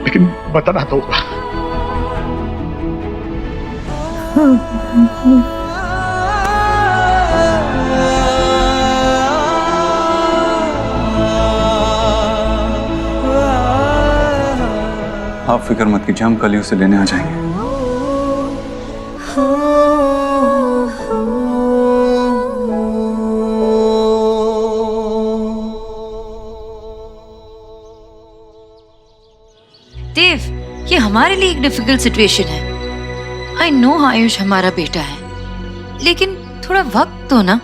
लेकिन बताना तो होगा। आप फिक्र मत कीजिए, हम कल ही उसे लेने आ जाएंगे। देव, ये हमारे लिए एक डिफिकल्ट सिचुएशन है। आई नो आयुष हमारा बेटा है, लेकिन थोड़ा वक्त तो ना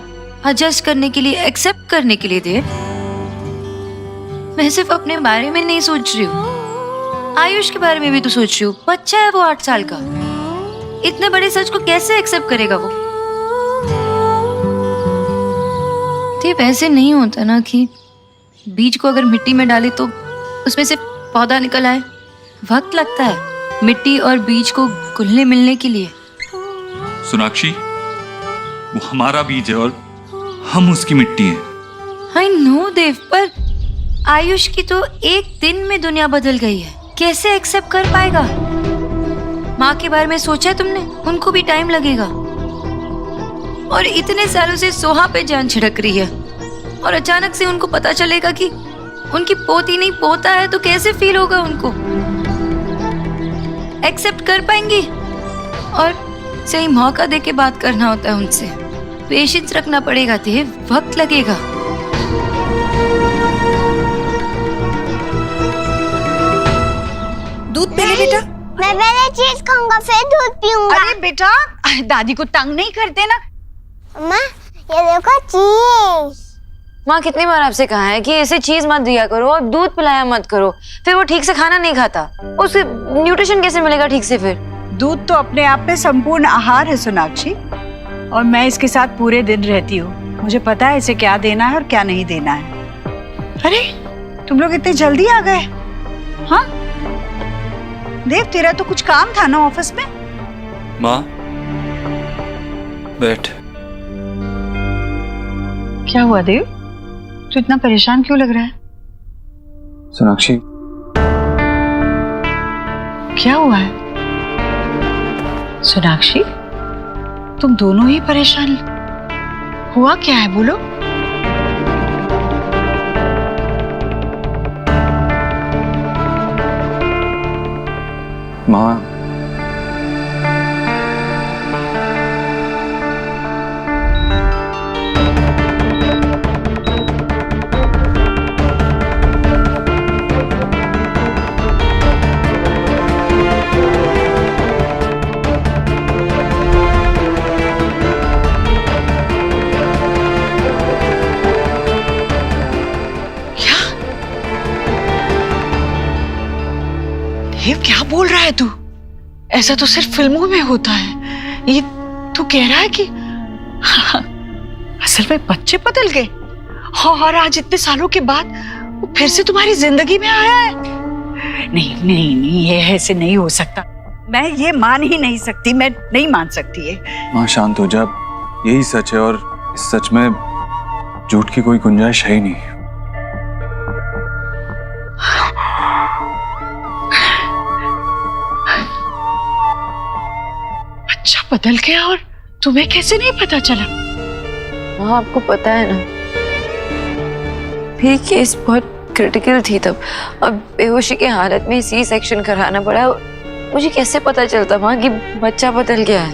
एडजस्ट करने के लिए, एक्सेप्ट करने के लिए दे। मैं सिर्फ अपने बारे में नहीं सोच रही हूँ, आयुष के बारे में भी तो सोच रही हूँ। बच्चा है वो 8 साल का, इतने बड़े सच को कैसे एक्सेप्ट करेगा वो? देव, ऐसे नहीं होता ना कि बीज को अगर मिट्टी में डाले तो उसमें से पौधा निकल आए। वक्त लगता है मिट्टी और बीज को घुलने मिलने के लिए। सोनाक्षी, वो हमारा बीज है और हम उसकी मिट्टी हैं। आई नो देव, पर आयुष की तो एक दिन में दुनिया बदल गई है, कैसे एक्सेप्ट कर पाएगा? माँ के बारे में सोचा है तुमने? उनको भी टाइम लगेगा। और इतने सालों से सोहा पे जान छिड़क रही है, और अचानक से उनको पता चलेगा कि उनकी पोती नहीं पोता है, तो कैसे फील होगा उनको? एक्सेप्ट कर पाएंगी? और सही मौका दे के बात करना होता है उनसे। पेशेंस रखना पड़ेगा देव, वक्त लगेगा। दूध पी ले बेटा। मैं पहले चीज खाऊंगा फिर दूध पीऊंगा। अरे बेटा, दादी को तंग नहीं करते ना। अम्मा ये देखो चीज। माँ कितनी बार आपसे कहा है कि इसे चीज मत दिया करो और दूध पिलाया मत करो, फिर वो ठीक से खाना नहीं खाता, उसे न्यूट्रिशन कैसे मिलेगा ठीक से? फिर दूध तो अपने आप में संपूर्ण आहार है सोनाक्षी, और मैं इसके साथ पूरे दिन रहती हूँ। मुझे पता है इसे क्या देना है और क्या नहीं देना है। अरे तुम लोग इतने जल्दी आ गए? हाँ देव, तेरा तो कुछ काम था ना ऑफिस में? माँ बैठ। क्या हुआ देव, तू इतना परेशान क्यों लग रहा है? सोनाक्षी क्या हुआ है? सोनाक्षी तुम दोनों ही परेशान, हुआ क्या है बोलो? माँ क्या बोल रहा है तू? ऐसा तो सिर्फ फिल्मों में होता है। ये तू कह रहा है कि असल में बच्चे बदल गए और आज इतने सालों के बाद वो फिर से तुम्हारी जिंदगी में आया है? नहीं नहीं नहीं, ये ऐसे नहीं हो सकता। मैं ये मान ही नहीं सकती, मैं नहीं मान सकती ये। माँ शांत हो जा, यही सच है और इस सच में झूठ की कोई गुंजाइश है ही नहीं। अच्छा बदल गया और तुम्हें कैसे नहीं पता चला? हाँ आपको पता है ना, भी केस बहुत क्रिटिकल थी तब, अब बेहोशी की हालत में सी सेक्शन कराना पड़ा। मुझे कैसे पता चलता माँ कि बच्चा बदल गया है?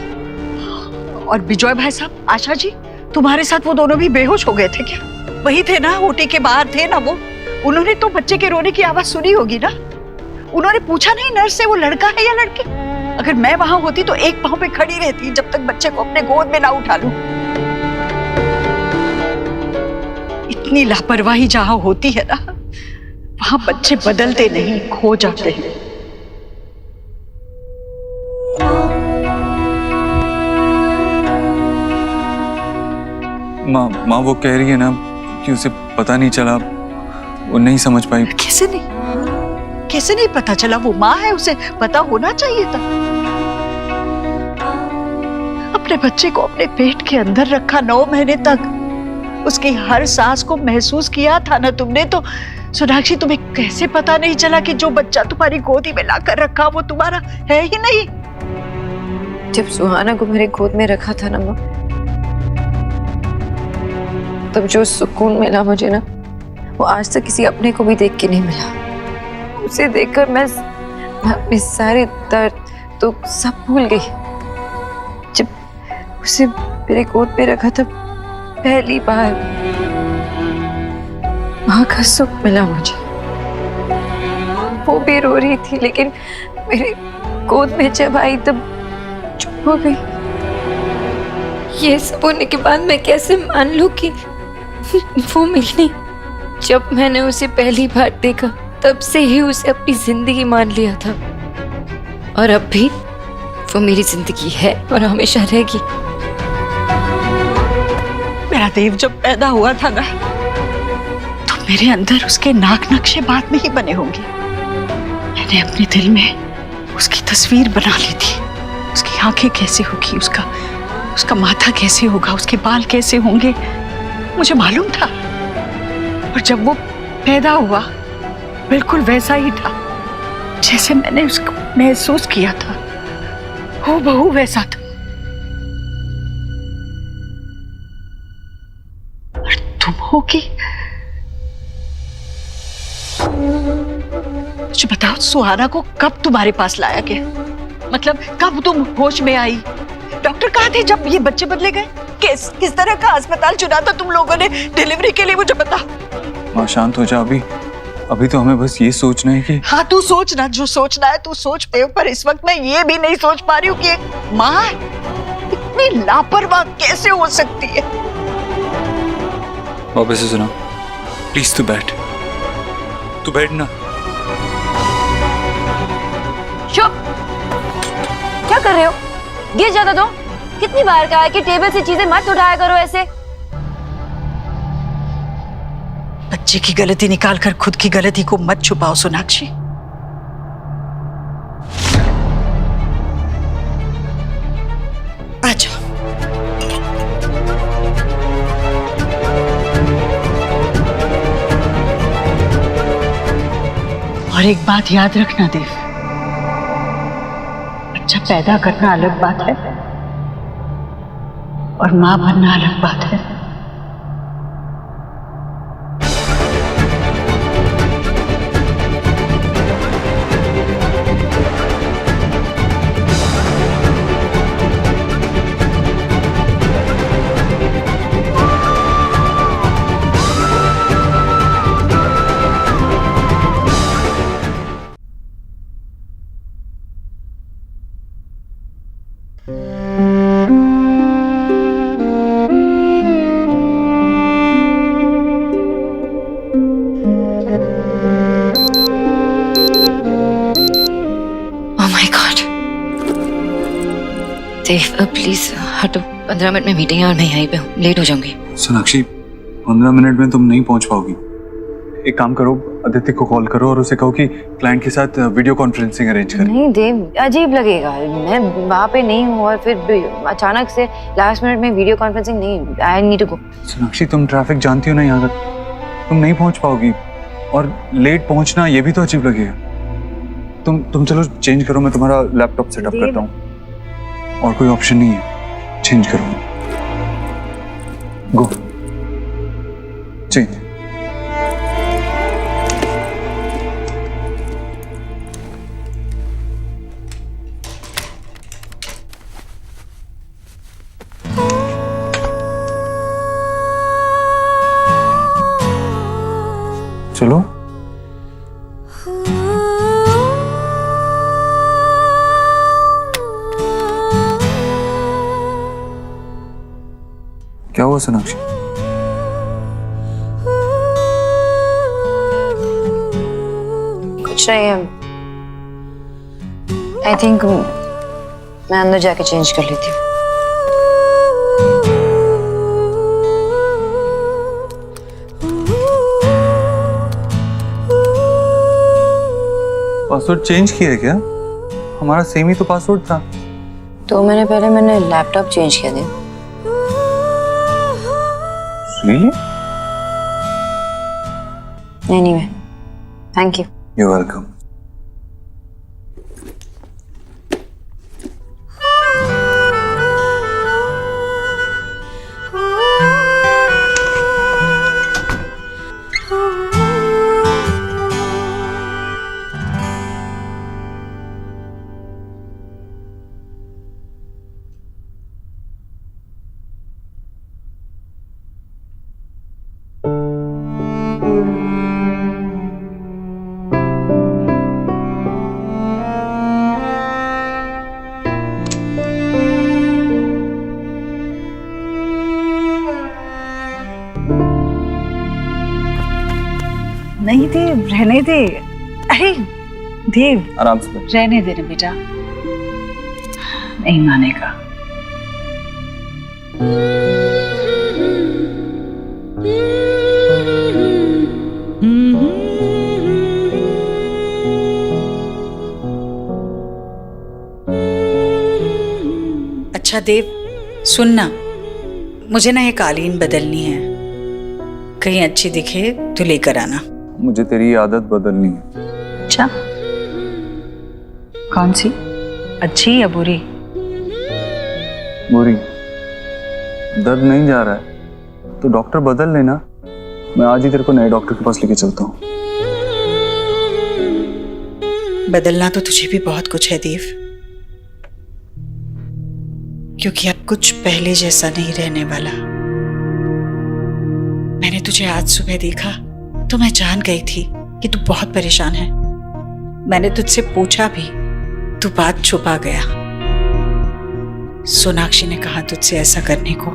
और विजय भाई साहब, आशा जी, तुम्हारे साथ वो दोनों भी बेहोश हो गए थे क्या? वही थे ना, ओटी के बाहर थे ना वो? उन्होंने तो बच्चे के रोने की आवाज सुनी होगी ना? उन्होंने पूछा नहीं नर्स से वो लड़का है या लड़की? अगर मैं वहां होती तो एक पांव पे खड़ी रहती जब तक बच्चे को अपने गोद में ना उठा लूं। इतनी लापरवाही जहां होती है ना, वहां बच्चे बदलते नहीं, खो जाते हैं। माँ वो कह रही है ना कि उसे पता नहीं चला, वो नहीं समझ पाई। कैसे नहीं पता चला? वो माँ है, उसे पता होना चाहिए था। अपने बच्चे को अपने पेट के अंदर रखा 9 महीने तक, उसकी हर सांस को महसूस किया था ना तुमने। तो सोनाक्षी तुम्हें कैसे पता नहीं चला कि जो बच्चा तुम्हारी गोदी में लाकर रखा वो तुम्हारा है ही नहीं? जब सुहाना को मेरे गोद में रखा था ना माँ, तब जो सुकून मिला मुझे ना, वो आज तक किसी अपने को भी देख के नहीं मिला। उसे देखकर मैं अपने सारे दर्द तो सब भूल गई। जब उसे मेरे गोद पे रखा था पहली बार, माँ का सुख मिला मुझे। वो भी रो रही थी, लेकिन मेरे गोद में जब आई तब चुप हो गई। ये सब होने के बाद मैं कैसे मान लूं कि वो मिली? जब मैंने उसे पहली बार देखा तब से ही उसे अपनी जिंदगी मान लिया था, और अब भी वो मेरी जिंदगी है और हमेशा रहेगी। मेरा देव जब पैदा हुआ था ना, तो मेरे अंदर उसके नाक नक्शे बाद में ही बने होंगे। मैंने अपने दिल में उसकी तस्वीर बना ली थी। उसकी आंखें कैसे होगी, उसका माथा कैसे होगा, उसके बाल कैसे होंगे, मुझे मालूम था। और जब वो पैदा हुआ बिल्कुल वैसा ही था जैसे मैंने उसको महसूस किया था। हूबहू वैसा था। और तुम होगी। मुझे बताओ, सुहाना को कब तुम्हारे पास लाया गया? मतलब कब तुम होश में आई? डॉक्टर कहाँ थे जब ये बच्चे बदले गए? किस तरह का अस्पताल चुना था तुम लोगों ने डिलीवरी के लिए? मुझे बता। माँ शांत हो जा, अभी तो हमें बस ये सोचना है कि। हाँ तू सोचना, जो सोचना है तू सोच पे, पर इस वक्त मैं ये भी नहीं सोच पा रही हूँ कि एक माँ इतनी लापरवाह कैसे हो सकती है। वापस से सुना, प्लीज तू बैठ ना। चुप, क्या कर रहे हो? गिर जाता तो। कितनी बार कहा है कि टेबल से चीजें मत उठाया करो ऐसे। बच्चे की गलती निकाल कर खुद की गलती को मत छुपाओ सोनाक्षी। आजा। और एक बात याद रखना देव, बच्चा पैदा करना अलग बात है और मां बनना अलग बात है। देव प्लीज हटो, 15 मिनट में मीटिंग है और मैं यहीं पे हूँ, लेट हो जाऊंगी। सोनाक्षी 15 मिनट में तुम नहीं पहुंच पाओगी। एक काम करो, अदिति को कॉल करो और उसे कहो कि क्लाइंट के साथ वीडियो कॉन्फ्रेंसिंग अरेंज करें। नहीं देव, अजीब लगेगा, मैं वहाँ पे नहीं हूँ और फिर अचानक से लास्ट मिनट में वीडियो कॉन्फ्रेंसिंग नहीं। I need to go. Sonakshi तुम ट्रैफिक जानती हो ना यहाँ का, तुम नहीं पहुंच पाओगी और लेट पहुंचना ये भी तो अजीब लगेगा। तुम चलो चेंज करो, मैं तुम्हारा लैपटॉप सेटअप करता हूँ। और कोई ऑप्शन नहीं है, चेंज करो। गो चेंज। चलो क्या हुआ सोनाक्षी? कुछ नहीं है। आई थिंक मैं अंदर जाके चेंज कर लेती हूँ। पासवर्ड चेंज किया है क्या? हमारा सेम ही तो पासवर्ड था। 2 महीने पहले मैंने लैपटॉप चेंज किया था। Really? Anyway, thank you. You're welcome. नहीं देव, रहने दे। अरे देव, आराम से रहने दे ना बेटा, नहीं मानेगा। अच्छा देव सुनना, मुझे ना ये कालीन बदलनी है, कहीं अच्छी दिखे तो लेकर आना। मुझे तेरी आदत बदलनी है। अच्छा, कौन सी? अच्छी या बुरी? बोरी, दर्द नहीं जा रहा है तो डॉक्टर बदल लेना। मैं आज ही तेरे को नए डॉक्टर के पास लेके चलता हूँ। बदलना तो तुझे भी बहुत कुछ है देव, क्योंकि अब कुछ पहले जैसा नहीं रहने वाला। मैंने तुझे आज सुबह देखा तो मैं जान गई थी कि तू बहुत परेशान है। मैंने तुझसे पूछा भी, तू बात छुपा गया। सोनाक्षी ने कहा तुझसे ऐसा करने को,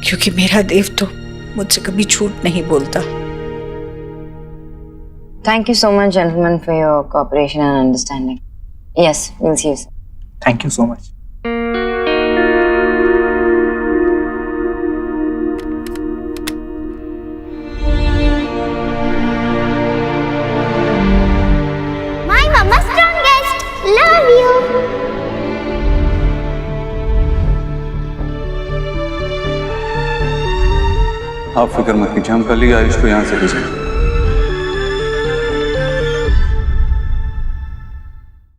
क्योंकि मेरा देव तो मुझसे कभी झूठ नहीं बोलता। Thank you so much, gentlemen, for your cooperation and understanding. Yes, we'll see you soon. Thank you so much. My mama strongest. Love you. आप फिक्र मत कीजिए, हम कल ही आयुष को यहाँ से ले जाएंगे।